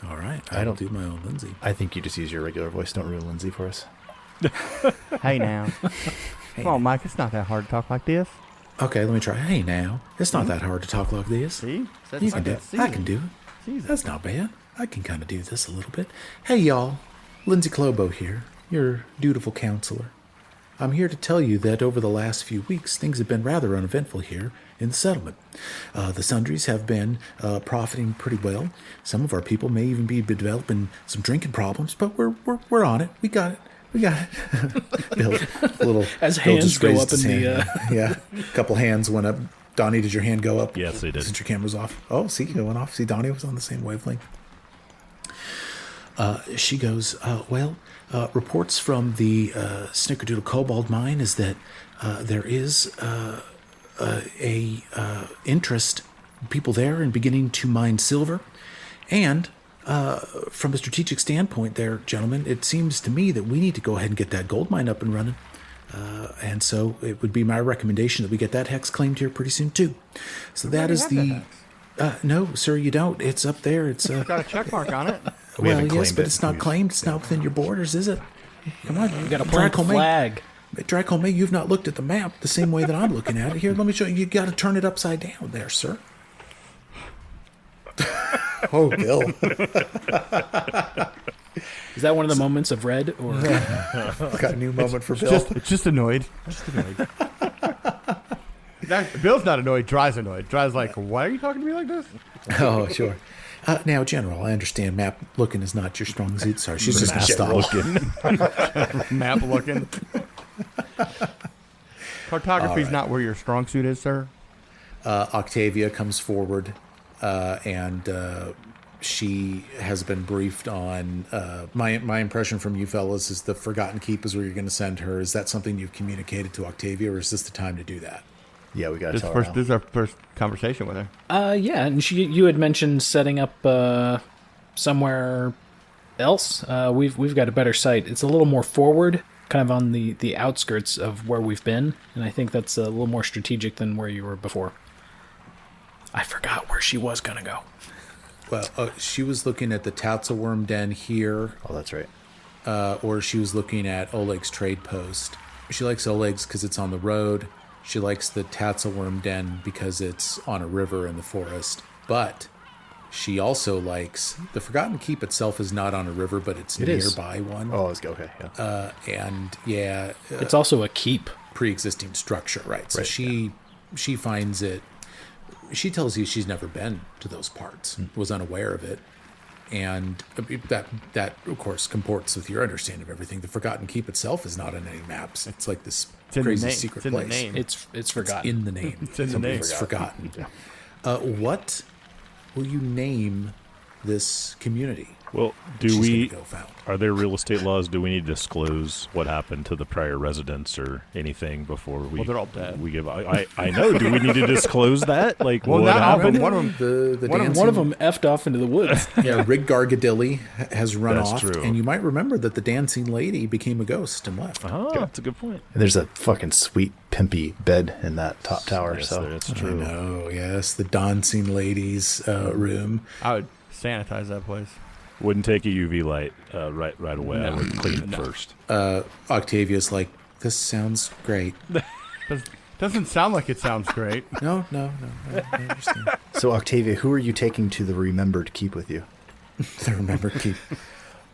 All right, I don't do my own Lindsay. I think you just use your regular voice. Don't ruin Lindsay for us. Hey now. Come on, Mike. It's not that hard to talk like this. Okay, let me try. Hey now, it's not that hard to talk like this. See? You can do it. I can do it. That's not bad. I can kind of do this a little bit. Hey, y'all. Lindsay Clobo here, your dutiful counselor. I'm here to tell you that over the last few weeks, things have been rather uneventful here in the settlement. The sundries have been profiting pretty well. Some of our people may even be developing some drinking problems, but we're on it. We got it. Bill, As Bill hands just go raised up his in hand. Yeah, a couple hands went up. Donnie, did your hand go up? Yes, they did. Since your camera's off. Oh, see, it went off. See, Donnie was on the same wavelength. She goes, reports from the Snickerdoodle Cobalt mine is that there is interest, people there in beginning to mine silver. And from a strategic standpoint there, gentlemen, it seems to me that we need to go ahead and get that gold mine up and running. And so it would be my recommendation that we get that hex claimed here pretty soon, too. So that is the... no, sir, you don't. It's up there. It's got a check mark on it. well, yes, but it's not claimed. It's not within your borders, is it? Come on. You got a plant flag. Dracomay, you've not looked at the map the same way that I'm looking at it. Here, let me show you. You got to turn it upside down there, sir. Oh, Bill. Is that one of the moments of red? Or Got a new moment for Bill. It's just annoyed. Bill's not annoyed. Dry's annoyed. Dry's like, why are you talking to me like this? Oh, sure. Now, General, I understand map looking is not your strong suit. Sorry, she's just going to stop. Map looking. Cartography's not where your strong suit is, sir. Octavia comes forward and she has been briefed on. My impression from you fellas is the Forgotten Keep is where you're going to send her. Is that something you've communicated to Octavia, or is this the time to do that? Yeah, we got to tell her now. This is our first conversation with her. Yeah, and you had mentioned setting up somewhere else. We've got a better site. It's a little more forward, kind of on the outskirts of where we've been, and I think that's a little more strategic than where you were before. I forgot where she was gonna go. Well, she was looking at the Tatzelworm Den here, Oh, that's right. or she was looking at Oleg's trade post. She likes Oleg's because it's on the road. She likes the Tatzelworm Den because it's on a river in the forest. But she also likes the Forgotten Keep itself is not on a river, but it's It is. nearby one. Oh, let's go. Okay, yeah. And yeah, It's also a keep. pre-existing structure, right? So Right, she finds it. She tells you she's never been to those parts, was unaware of it, and that of course comports with your understanding of everything. The Forgotten Keep itself is not on any maps. It's like this It's in the crazy name. secret It's in the place. name. It's forgotten. In the name. It's in the Something name. is forgotten. What will you name this community? Well, do She's we? gonna go found. Are there real estate laws? Do we need to disclose what happened to the prior residents or anything before we? Well, they're all dead. We give. I know. Do we need to disclose that? Like, Well, what not all of happened? them. One of them. The One of dancing, One of them effed off into the woods. yeah, Rig Gargadilly has run That's off, true. and you might remember that the dancing lady became a ghost and left. Oh, that's a good point. And there's a fucking sweet, pimpy bed in that top tower. Yes, so that's I true. know, yes, the dancing ladies' room. I would sanitize that place. Wouldn't take a UV light right away. I No. would clean it first. Octavia's like, this sounds great. Doesn't sound like it sounds great. No, I understand. So, Octavia, who are you taking to the Remembered Keep with you? I remember Keith.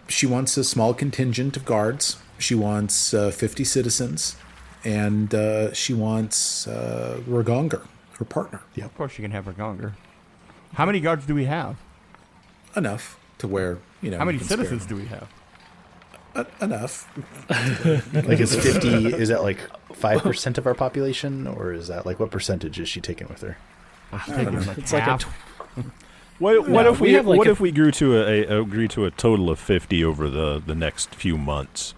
She wants a small contingent of guards. She wants 50 citizens, and she wants Ragonger, her partner. Of course you can have her gonger. How many guards do we have? Enough to where, you know. How many you can spare citizens do them. we have? Enough. Like, is 50, is that like 5% of our population? Or is that like, what percentage is she taking with her? It's like a What if we we have like what a- if we grew to agree to a total of 50 over the next few months?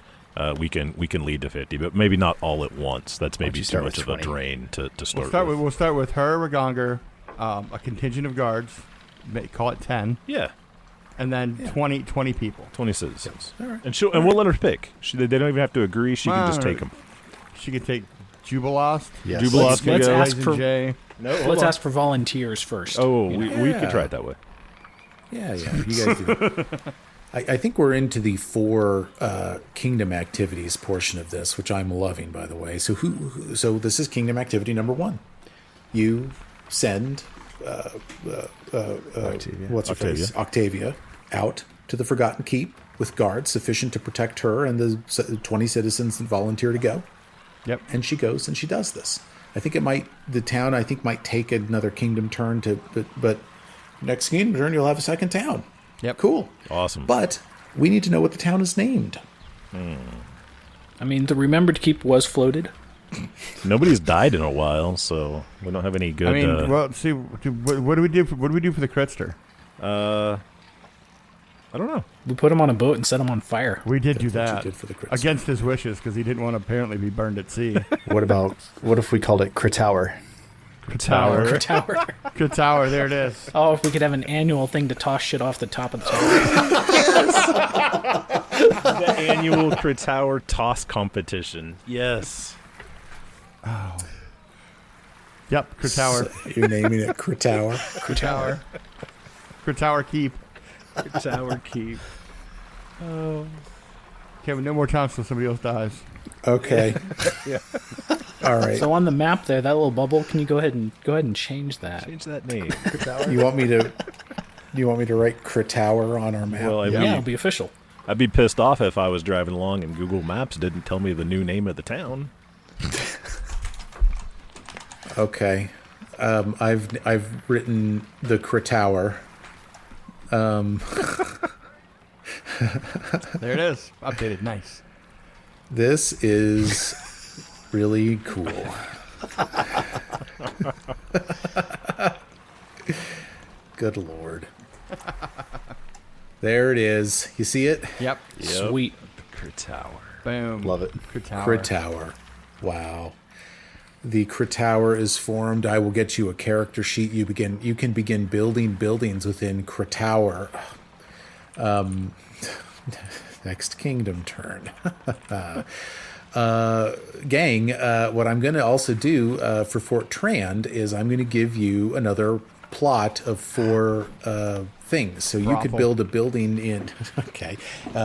We can lead to 50, but maybe not all at once. That's Why don't maybe you too start much with of a 20? drain to start, We'll start with her, Ragonger, a contingent of guards, call it 10, Yeah, and then 20 people. 20 citizens. All right. And we'll let her pick. They don't even have to agree. She can just Well, take them. She could take Jubilost, Yes. Jubilost can let's go. ask Raisin for- J. let's ask for volunteers first. Oh, you know. we could Yeah. try it that way. Yeah, you guys do. I think we're into the 4 kingdom activities portion of this, which I'm loving, by the way. So so this is kingdom activity number 1. You send Octavia. what's her Octavia. face? Octavia out to the Forgotten Keep with guards sufficient to protect her and the 20 citizens that volunteer to go. Yep. And she goes and she does this. I think the town might take another kingdom turn but next kingdom turn you'll have a second town. Yep. Cool. Awesome. But we need to know what the town is named. I mean, the Remembered Keep was floated. Nobody's died in a while, so we don't have any good. I mean, well, see, what do we do? What do we do for the Kretster? I don't know. We put him on a boat and set him on fire. We did do That's what you that did for the Kretster. against his wishes because he didn't want to apparently be burned at sea. What if we called it Kratower? Tower, Tower. Tower. There it is. Oh, if we could have an annual thing to toss shit off the top of the tower. The annual Kratower toss competition. Yes. Yep, Tower. You're naming it Kratower. Tower. Tower Keep. Kratower Keep. Okay, but no more times till somebody else dies. Okay. All right. So on the map there, that little bubble, can you go ahead and change that? Change that name. You want me to write Kratower on our map? Well, Yeah, it'll be official. I'd be pissed off if I was driving along and Google Maps didn't tell me the new name of the town. Okay. I've written the Kratower. There it is. Updated. Nice. This is really cool. Good Lord. There it is. You see it? Yep. Sweet. Crit Tower. Boom. Love it. Crit Tower. Crit Tower. Wow. The Crit Tower is formed. I will get you a character sheet. You can begin building buildings within Crit Tower. Next kingdom turn. Gang, what I'm going to also do for Fort Trand is I'm going to give you another plot of 4 things. So you could Brothel. build a building in. Okay,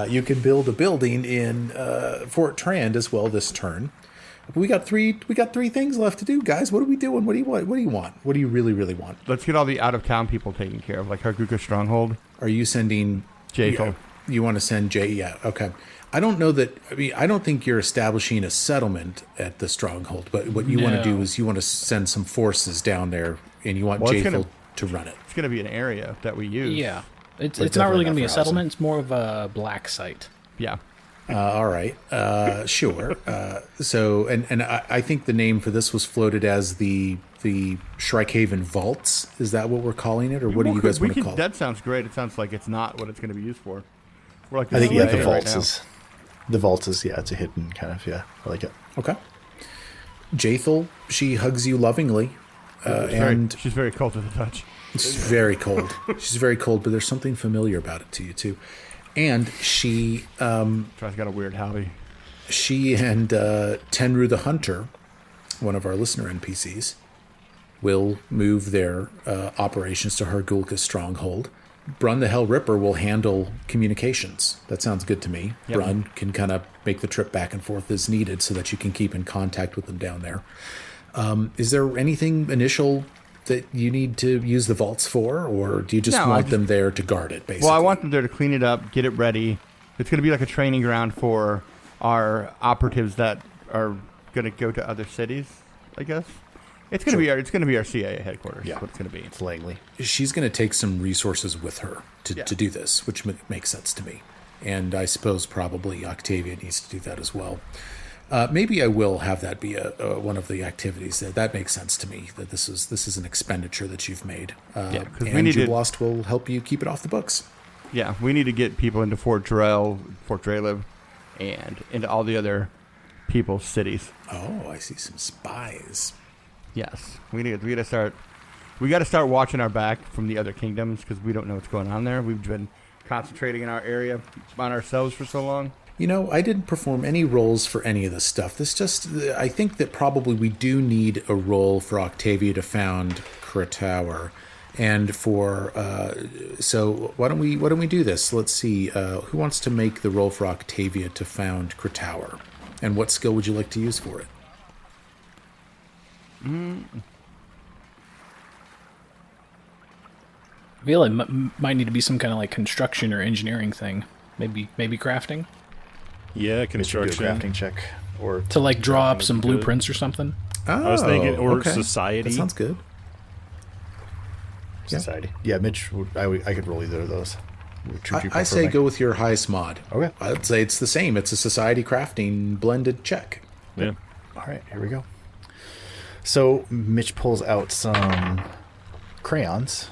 you can build a building in Fort Trand as well this turn. We got 3 things left to do, guys. What are we doing? What do you want? What do you want? What do you really want? Let's get all the out-of-town people taken care of, like Harguka Stronghold. Are you sending Jaethel. You want to send Jay? Yeah. Okay. I don't know that. I mean, I don't think you're establishing a settlement at the stronghold. But what you want to do is you want to send some forces down there, and you want Well, it's Jaethel to run it. It's going to be an area that we use. Yeah. It's But not really definitely going to be a not for housing. settlement. It's more of a black site. Yeah. All right. Sure. So, and I think the name for this was floated as the Shrikehaven Vaults. Is that what we're calling it, or what do you guys want to call it? That sounds great. It sounds like it's not what it's going to be used for. We're like I think, yeah, the right vaults now. is... The vaults is, yeah, it's a hidden kind of, yeah. I like it. Okay. Jaethel, she hugs you lovingly, and She's very cold to the touch. it's very cold. She's very cold, but there's something familiar about it to you too. And she Try's got a weird howdy. and Tenru the Hunter, one of our listener NPCs, will move their operations to Hargulka's stronghold. Brun the Hell Ripper will handle communications. That sounds good to me. Yep. Brun can kind of make the trip back and forth as needed so that you can keep in contact with them down there. Is there anything initial that you need to use the vaults for, or do you just No, want them there to guard it, basically? Well, I want them there to clean it up, get it ready. It's going to be like a training ground for our operatives that are going to go to other cities, I guess. It's going to be our CIA headquarters. Yeah. That's what it's going to be. It's Langley. She's going to take some resources with her to do this, which makes sense to me. And I suppose probably Octavia needs to do that as well. Maybe I will have that be one of the activities. That makes sense to me, that this is an expenditure that you've made. 'cause we and need to- Jublost will help you keep it off the books. Yeah, we need to get people into Fort Drelliv, and into all the other people's cities. Oh, I see some spies. Yes, we got to start watching our back from the other kingdoms because we don't know what's going on there. We've been concentrating in our area on ourselves for so long. You know, I didn't perform any roles for any of this stuff. I think that probably we do need a role for Octavia to found Kratower. And for, so why don't we do this? Let's see, who wants to make the role for Octavia to found Kratower? And what skill would you like to use for it? I feel like might need to be some kind of like construction or engineering thing. Maybe crafting Yeah, Mitch would do a construction. crafting check. Or to like draw up Crafting some would be good. blueprints or something. Oh, I was thinking, or okay. society. That sounds good. Yeah. society. Yeah, Mitch, I could roll either of those. Which would you I say prefer, go with your highest mod. Okay. I'd say it's the same. It's a society crafting blended check. Yeah. Mike? All right, here we go. So Mitch pulls out some crayons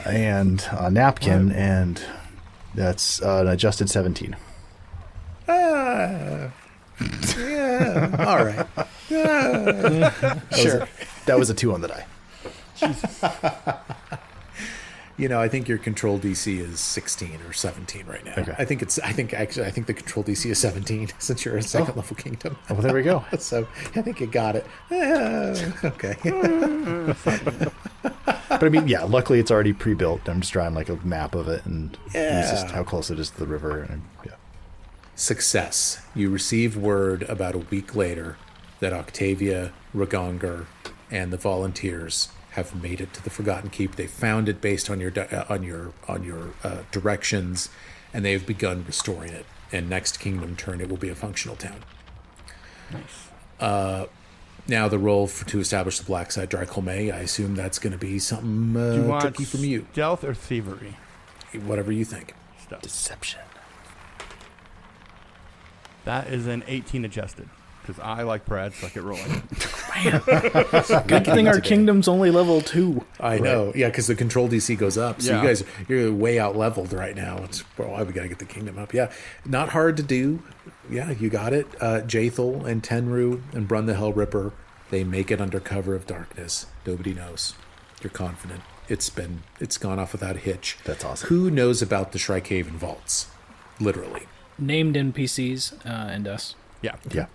and a napkin, and that's an adjusted 17. Yeah. All right. Sure. That was a 2 on the die. You know, I think your control DC is 16 or 17 right now. Okay. I think the control DC is 17 since you're a second level kingdom. Oh, well, there we go. So I think you got it. Okay. But I mean, yeah, luckily it's already pre-built. I'm just drawing like a map of it, and it's just Yeah. how close it is to the river. And yeah. Success. You receive word about a week later that Octavia, Ragongar, and the volunteers have made it to the Forgotten Keep. They found it based on your directions, and they have begun restoring it. And next Kingdom turn, it will be a functional town. Nice. Now the role to establish the Black Site Drycolme, I assume that's going to be something Do you want tricky from you. stealth or thievery? Whatever you think. Stealth. Deception. That is an 18 adjusted because I like Brad, so I get rolling. Good thing our kingdom's only level 2. I know. Yeah, because the control DC goes up. So Yeah. you guys, you're way out leveled right now. It's, well, we got to get the kingdom up. Yeah. Not hard to do. Yeah, you got it. Jathel and Tenru and Brun the Hell Ripper, they make it under cover of darkness. Nobody knows. You're confident. It's gone off without a hitch. That's awesome. Who knows about the Shrikehaven vaults? Literally. Named NPCs and us. Yeah. Yeah.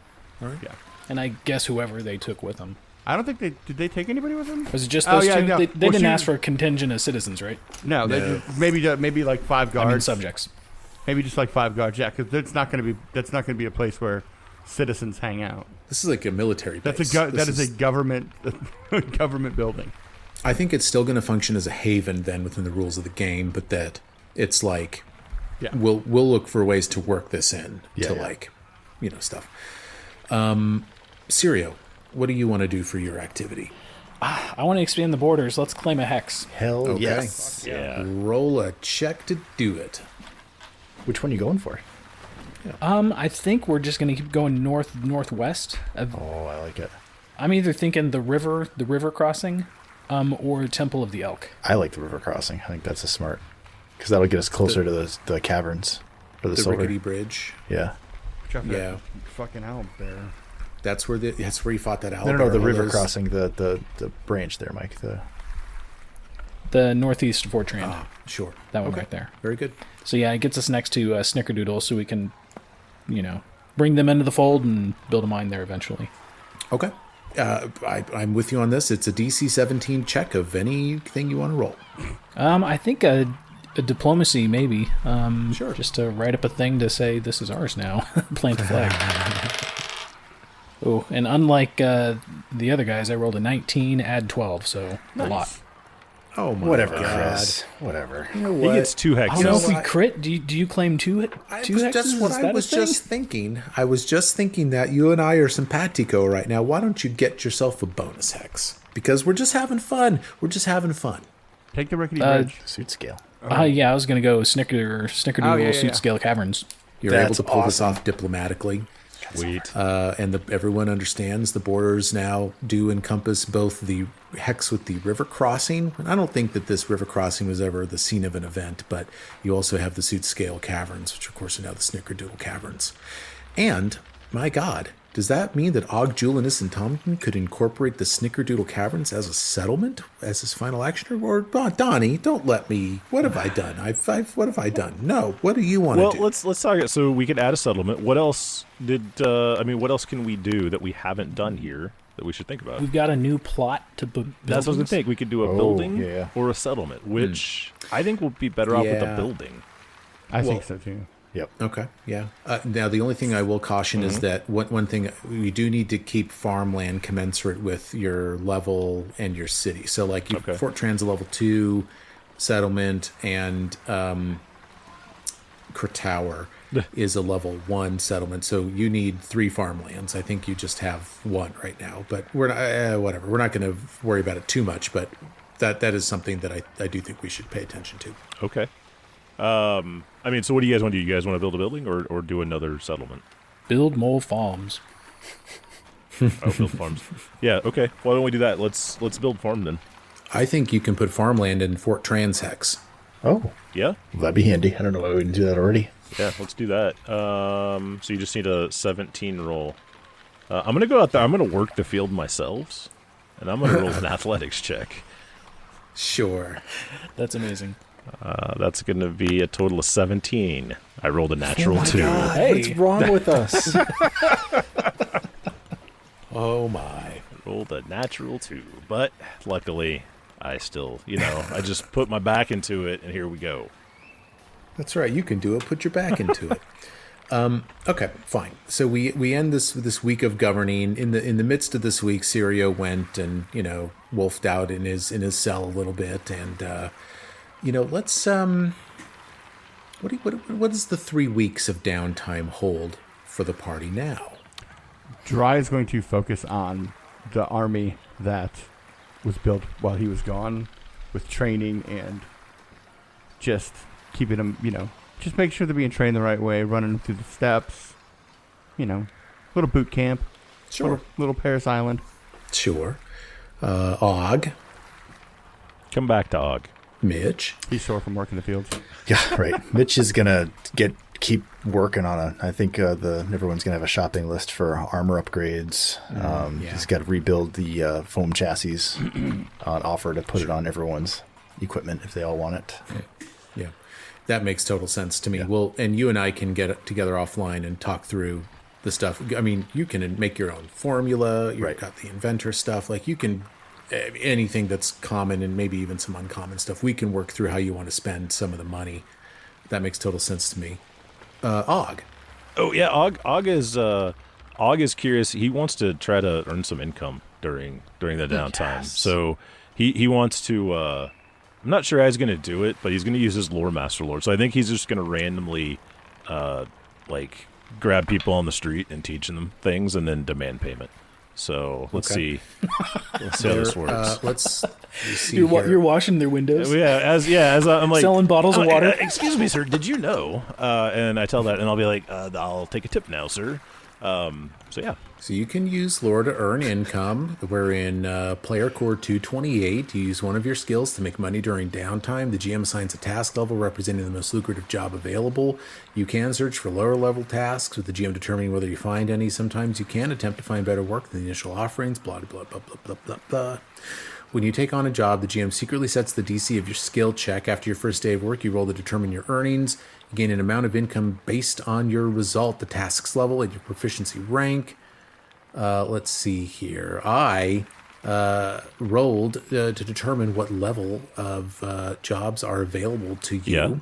All right. Yeah. And I guess whoever they took with them. I don't think did they take anybody with them? Was it just Oh, those yeah, two? no. They Well, didn't she- ask for a contingent of citizens, right? No, they No. maybe like 5 guards. I mean subjects. Maybe just like 5 guards. Yeah, because that's not going to be a place where citizens hang out. This is like a military base. That is a government government building. I think it's still going to function as a haven then within the rules of the game, but that it's like Yeah. we'll look for ways to work this in to Yeah. like, stuff. Sirio, what do you want to do for your activity? I want to expand the borders. Let's claim a hex. Hell Okay. yes. Yeah. Roll a check to do it. Which one are you going for? I think we're just going to keep going northwest. Oh, I like it. I'm either thinking the river crossing, or Temple of the Elk. I like the river crossing. I think that's a smart, because that'll get us closer to the caverns or the The silver. rickety bridge. Yeah. Yeah. Fucking out there. That's where you fought that out. No, the river crossing, the branch there, Mike. The northeast of Fort Trand. Sure. That one Okay. right there. Very good. So yeah, it gets us next to Snickerdoodle, so we can, bring them into the fold and build a mine there eventually. Okay. I'm with you on this. It's a DC 17 check of anything you want to roll. I think a diplomacy maybe. Sure. Just to write up a thing to say this is ours now. Plant the flag. Oh, and unlike the other guys, I rolled a 19, add 12, so a lot. Oh my Whatever, God. Chris. Whatever. You know He what? gets 2 hexes. I don't know if we what? crit. Do you claim two hexes? That's what Is I that a was thing? just thinking. I was just thinking that you and I are simpatico right now. Why don't you get yourself a bonus hex? Because we're just having fun. We're just having fun. Take the rickety bridge. Suit scale. Yeah, I was gonna go Snickerdoodle Oh, yeah, Suit yeah. Scale Caverns. You're That's able to pull this awesome. off diplomatically. Sweet. And everyone understands the borders now do encompass both the hex with the river crossing. And I don't think that this river crossing was ever the scene of an event, but you also have the Suit Scale Caverns, which of course are now the Snickerdoodle Caverns. And, my God, does that mean that Og, Julianus, and Tomkin could incorporate the Snickerdoodle Caverns as a settlement, as his final action? Or, Donnie, don't let me. What have I done? What have I done? No. What do you want Well, to do? let's talk. So we could add a settlement. What else what else can we do that we haven't done here that we should think about? We've got a new plot to build. That's what I was gonna think. We could do a Oh, building yeah. or a settlement, which I think we'll be better off with a Yeah. building. I Well- think so too. Yep. Okay, yeah. Now, the only thing I will caution is that one thing, you do need to keep farmland commensurate with your level and your city. So, like, Okay. Fort Trand's a level 2 settlement, and Kratauer is a level 1 settlement. So you need 3 farmlands. I think you just have 1 right now. But we're not, whatever. We're not going to worry about it too much, but that is something that I do think we should pay attention to. Okay. So what do you guys want to do? You guys want to build a building or do another settlement? Build more farms. Oh, build farms. Yeah. Okay. Why don't we do that? Let's build farm then. I think you can put farmland in Fort Trans Hex. Oh, Yeah. that'd be handy. I don't know why we didn't do that already. Yeah. Let's do that. So you just need a 17 roll. I'm gonna go out there. I'm gonna work the field myself, and I'm gonna roll an athletics check. Sure. That's amazing. That's gonna be a total of 17. I rolled a natural 2. Hey. What's wrong with us? Oh, my. Rolled a natural 2, but luckily I still, I just put my back into it, and here we go. That's right. You can do it. Put your back into it. Okay, fine. So we end this week of governing. In the midst of this week, Sirio went and wolfed out in his cell a little bit, and let's what does the 3 weeks of downtime hold for the party now? Dry is going to focus on the army that was built while he was gone, with training and just keeping them, just make sure they're being trained the right way, running them through the steps, little boot camp, Sure. little Paris Island. Sure. Og, Come back to Og. Mitch. He's sore from working the fields. Yeah, right. Mitch is gonna keep working on it. I think everyone's gonna have a shopping list for armor upgrades. He's got to rebuild the foam chassis on offer to put it on everyone's equipment if they all want it. Yeah, that makes total sense to me. Yeah. Well, and you and I can get together offline and talk through the stuff. I mean, you can make your own formula. You've Right. got the inventor stuff. Like you can anything that's common and maybe even some uncommon stuff. We can work through how you want to spend some of the money. That makes total sense to me. Og. Oh yeah, Og is curious. He wants to try to earn some income during the downtime. Yes. So he wants to. I'm not sure how he's going to do it, but he's going to use his lore master lore. So I think he's just going to randomly, like grab people on the street and teach them things, and then demand payment. So let's Okay. see. Let's see how this works. Let's see You're here. washing their windows, As I'm like selling bottles of water. Excuse me, sir. Did you know? And I tell that, and I'll be like, I'll take a tip now, sir. So yeah. So you can use lore to earn income. We're in Player Core 228. You use one of your skills to make money during downtime. The GM assigns a task level representing the most lucrative job available. You can search for lower level tasks with the GM determining whether you find any. Sometimes you can attempt to find better work than the initial offerings. Blah, blah, blah, blah, blah, blah, blah. When you take on a job, the GM secretly sets the DC of your skill check. After your first day of work, you roll to determine your earnings. You gain an amount of income based on your result, the task's level, and your proficiency rank. Let's see here. I rolled to determine what level of jobs are available to you. Yeah.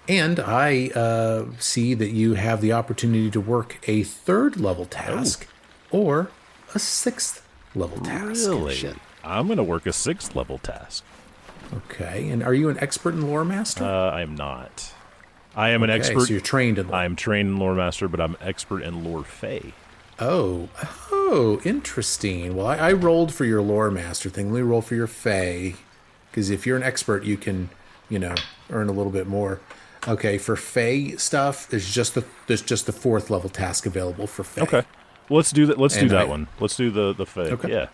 And I see that you have the opportunity to work a 3rd level task or a 6th level task. Really? Shit. I'm going to work a 6th level task. Okay. And are you an expert in lore master? I am not. I am an Okay, expert. so you're trained in lore. I'm trained in lore master, but I'm expert in lore fae. Oh, interesting. Well, I rolled for your lore master thing. Let me roll for your fae, because if you're an expert, you can, earn a little bit more. Okay, for fae stuff, there's just the 4th level task available for fae. Okay. Well, let's do that. Let's do And that I- one. Let's do the fae. Okay. Yeah.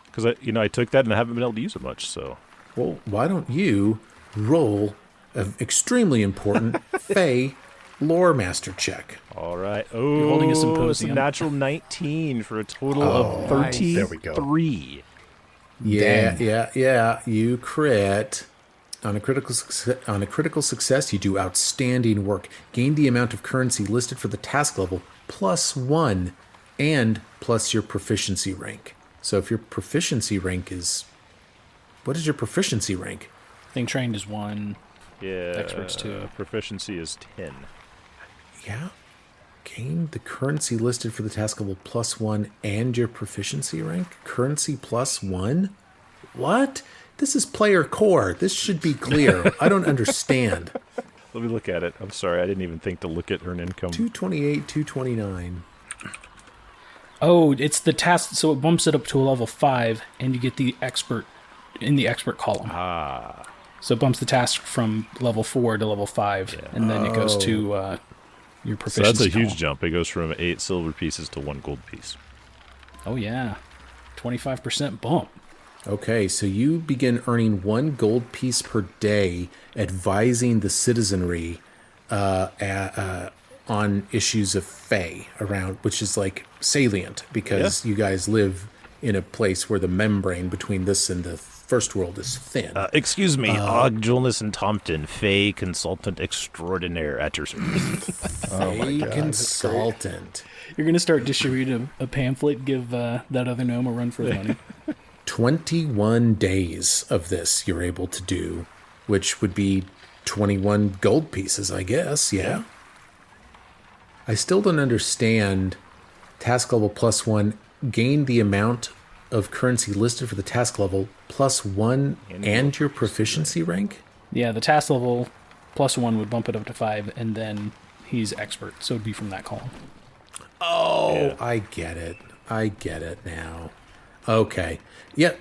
Because I took that and I haven't been able to use it much. So Well, why don't you roll an extremely important fae lore master check? all right. Oh, holding a it's a symposium. natural 19 for a total of 33. There we go. Yeah. You crit. On a critical success, you do outstanding work. Gain the amount of currency listed for the task level +1 and plus your proficiency rank. So if your proficiency rank is... What is your proficiency rank? I think trained is 1. Yeah. Experts 2. Proficiency is 10. Yeah. Gain the currency listed for the task level +1 and your proficiency rank? Currency +1? What? This is player core. This should be clear. I don't understand. Let me look at it. I'm sorry. I didn't even think to look at earn income. 228, 229. Oh, it's the task, so it bumps it up to a level 5, and you get the expert in the expert column. Ah. So it bumps the task from level 4 to level 5, and then it goes to your So proficiency that's a huge column. jump. It goes from 8 silver pieces to 1 gold piece. Oh, yeah. 25% bump. Okay, so you begin earning 1 gold piece per day advising the citizenry on issues of Fae around, which is like salient because you guys live in a place where the membrane between this and the first world is thin. Excuse me, Og Jonas Tompton, Fae Consultant Extraordinaire at your service. Fae consultant. You're going to start distributing a pamphlet, give that other gnome a run for his money. 21 days of this you're able to do, which would be 21 gold pieces, I guess. Yeah. I still don't understand task level +1. Gain the amount of currency listed for the task level +1 and your proficiency rank? Yeah, the task level +1 would bump it up to 5, and then he's expert, so it'd be from that column. Oh, Yeah. I get it. I get it now. Okay. Yeah,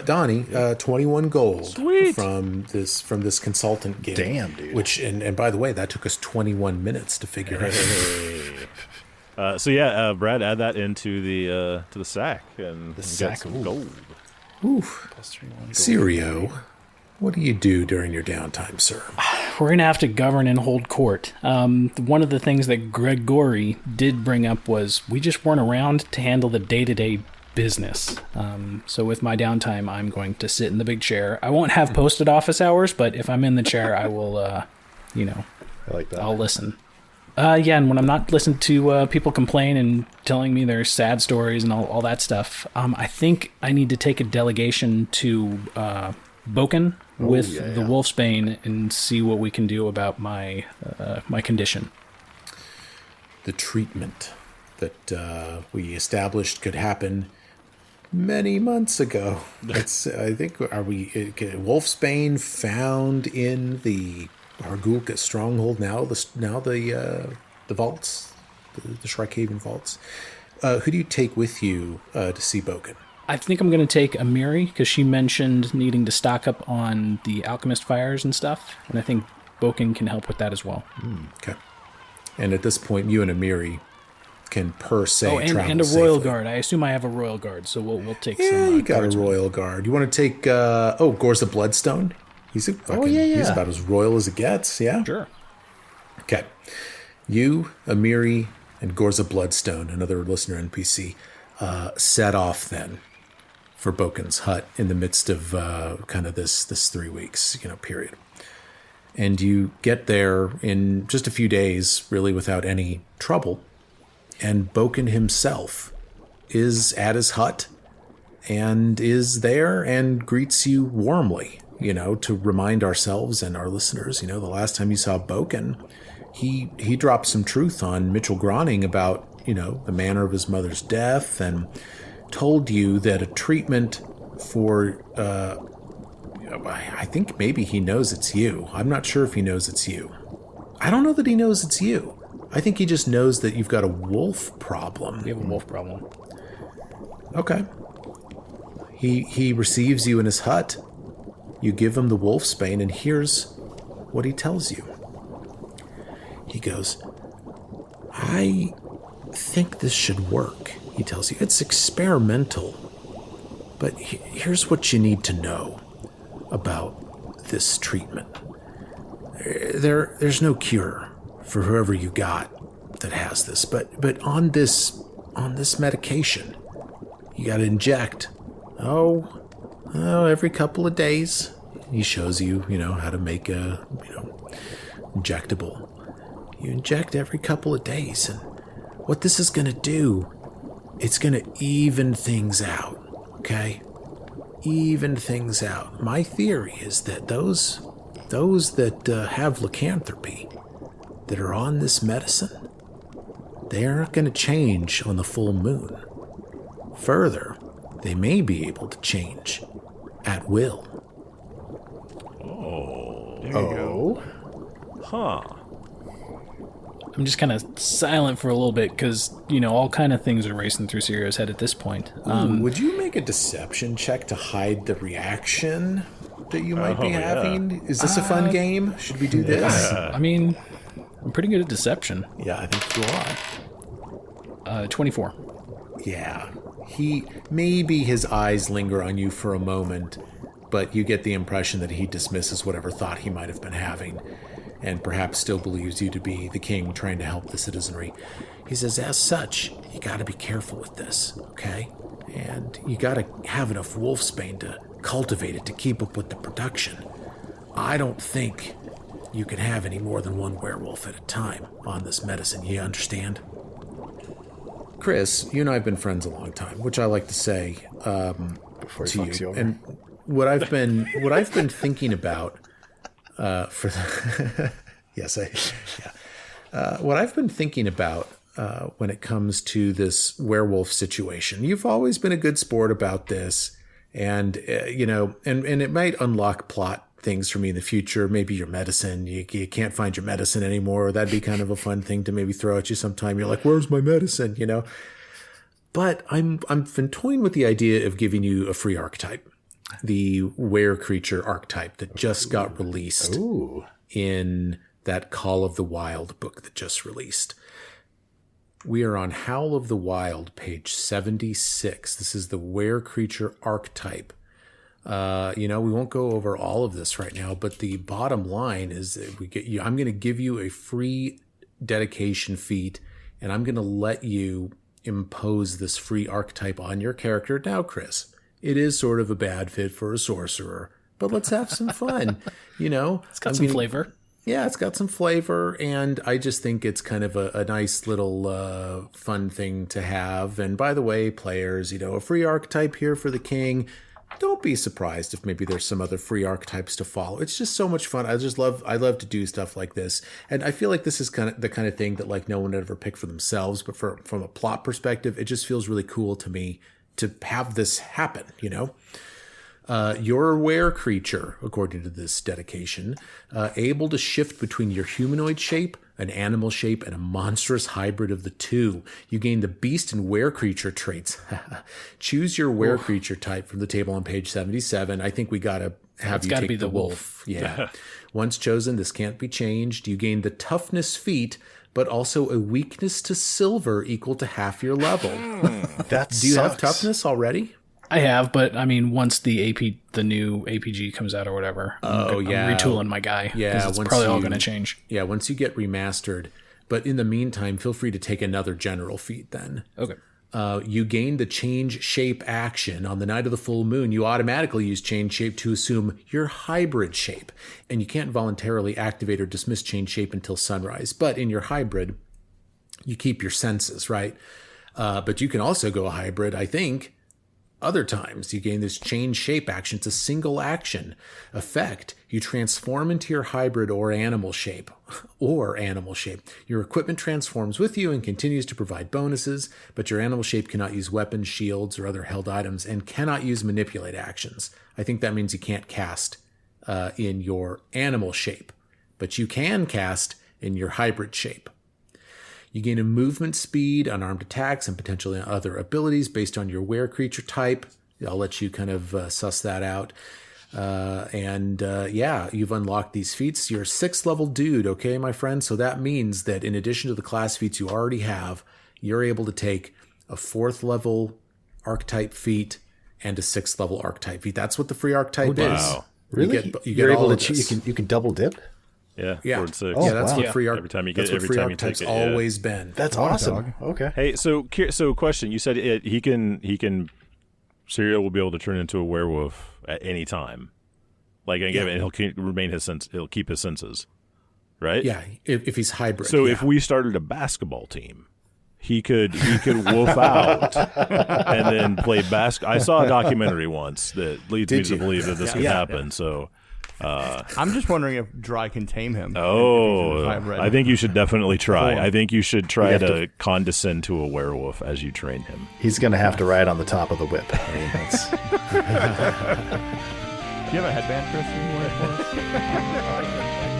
Donnie, 21 gold Sweet. from this consultant gig. Damn, dude. Which and by the way, that took us 21 minutes to figure out. Brad, add that into the to the sack and get sack, some ooh. gold. Oof. Sirio, what do you do during your downtime, sir? We're going to have to govern and hold court. One of the things that Gregory did bring up was we just weren't around to handle the day-to-day business. So with my downtime, I'm going to sit in the big chair. I won't have posted office hours, but if I'm in the chair, I will, I like that. I'll listen. And when I'm not listening to people complain and telling me their sad stories and all that stuff, I think I need to take a delegation to Boken with the Wolfsbane and see what we can do about my my condition. The treatment that we established could happen many months ago. It's, I think, Wolfsbane found in the Argulka stronghold now the vaults, the Shrikehaven vaults. Who do you take with you to see Boken? I think I'm going to take Amiri because she mentioned needing to stock up on the alchemist fires and stuff, and I think Boken can help with that as well. Okay. And at this point, you and Amiri can per se travel and a royal safely. guard. I assume I have a royal guard, so we'll take some. Yeah, you got a guards with royal guard. You want to take Gorza Bloodstone? He's he's about as royal as it gets. Yeah. me. Sure. Okay. You, Amiri, and Gorza Bloodstone, another listener NPC, set off then for Boken's hut in the midst of kind of this 3 weeks, period. And you get there in just a few days, really without any trouble. And Boken himself is at his hut and is there and greets you warmly, to remind ourselves and our listeners, the last time you saw Boken, he dropped some truth on Mitchell Groning about, the manner of his mother's death and told you that a treatment for, I think maybe he knows it's you. I'm not sure if he knows it's you. I don't know that he knows it's you. I think he just knows that you've got a wolf problem. We have a wolf problem. Okay. He receives you in his hut. You give him the Wolfsbane, and here's what he tells you. He goes, I think this should work, he tells you. It's experimental, but here's what you need to know about this treatment. There's no cure for whoever you got that has this, but on this medication, you got to inject, every couple of days. He shows you, how to make a, injectable. You inject every couple of days, and what this is going to do, it's going to even things out, okay? Even things out. My theory is that those that have lycanthropy, that are on this medicine, they're going to change on the full moon. Further, they may be able to change at will. There you go. Huh. I'm just kind of silent for a little bit because, all kind of things are racing through Sirio's head at this point. Would you make a deception check to hide the reaction that you might be having? Is this a fun game? Should we do this? I mean, I'm pretty good at deception. Yeah, I think you are. 24. Yeah. Maybe his eyes linger on you for a moment, but you get the impression that he dismisses whatever thought he might have been having, and perhaps still believes you to be the king trying to help the citizenry. He says, as such, you gotta be careful with this, okay? And you gotta have enough Wolfsbane to cultivate it to keep up with the production. I don't think you can have any more than one werewolf at a time on this medicine, you understand? Chris, you and I have been friends a long time, which I like to say Before he to fucks you you. over. And what I've been thinking about what I've been thinking about when it comes to this werewolf situation. You've always been a good sport about this, and and it might unlock plot things for me in the future. Maybe your medicine, you can't find your medicine anymore. That'd be kind of a fun thing to maybe throw at you sometime. You're like, where's my medicine? But I've been toying with the idea of giving you a free archetype, the were creature archetype that just got released in that Call of the Wild book that just released. We are on Howl of the Wild, page 76. This is the were creature archetype. We won't go over all of this right now, but the bottom line is that I'm going to give you a free dedication feat, and I'm going to let you impose this free archetype on your character. Now, Chris, it is sort of a bad fit for a sorcerer, but let's have some fun. It's got some flavor. Yeah, it's got some flavor, and I just think it's kind of a nice little fun thing to have. And by the way, players, a free archetype here for the king. Don't be surprised if maybe there's some other free archetypes to follow. It's just so much fun. I love to do stuff like this. And I feel like this is kind of the kind of thing that like no one would ever pick for themselves, but from a plot perspective, it just feels really cool to me to have this happen, You're a were creature, according to this dedication, able to shift between your humanoid shape, an animal shape, and a monstrous hybrid of the two. You gain the beast and were creature traits. Choose your were creature type from the table on page 77. I think we gotta have you take be the wolf. Yeah. Once chosen, this can't be changed. You gain the toughness feat, but also a weakness to silver equal to half your level. Do you have toughness already? I have, but I mean, once the new APG comes out or whatever, I'm retooling my guy. Yeah, it's probably all going to change. Yeah, once you get remastered. But in the meantime, feel free to take another general feat then. Okay. You gain the change shape action. On the night of the full moon, you automatically use change shape to assume your hybrid shape. And you can't voluntarily activate or dismiss change shape until sunrise. But in your hybrid, you keep your senses, right? But you can also go a hybrid, I think. Other times, you gain this change shape action. It's a single action effect. You transform into your hybrid or animal shape. Your equipment transforms with you and continues to provide bonuses, but your animal shape cannot use weapons, shields, or other held items, and cannot use manipulate actions. I think that means you can't cast in your animal shape, but you can cast in your hybrid shape. You gain a movement speed, unarmed attacks, and potentially other abilities based on your were creature type. I'll let you kind of suss that out. You've unlocked these feats. You're a 6th level dude, okay, my friend? So that means that in addition to the class feats you already have, you're able to take a 4th level archetype feat and a 6th level archetype feat. That's what the free archetype is. Wow. Really? You get able all to of this. you can double dip? Yeah, Yeah, 4 and 6. That's what free every time you get that's what free every time you archetypes take it, always been. That's awesome. Okay. Hey, so question. You said he can Serial will be able to turn into a werewolf at any time. Like again, he'll remain his sense. He'll keep his senses, right? Yeah, if he's hybrid. So if we started a basketball team, he could wolf out and then play I saw a documentary once that leads me to believe that this could happen. So. I'm just wondering if Dry can tame him. Oh, I think you should definitely try. I think you should try to condescend to a werewolf as you train him. He's going to have to ride on the top of the whip. I mean, that's... Do you have a headband, Chris? You want it for us?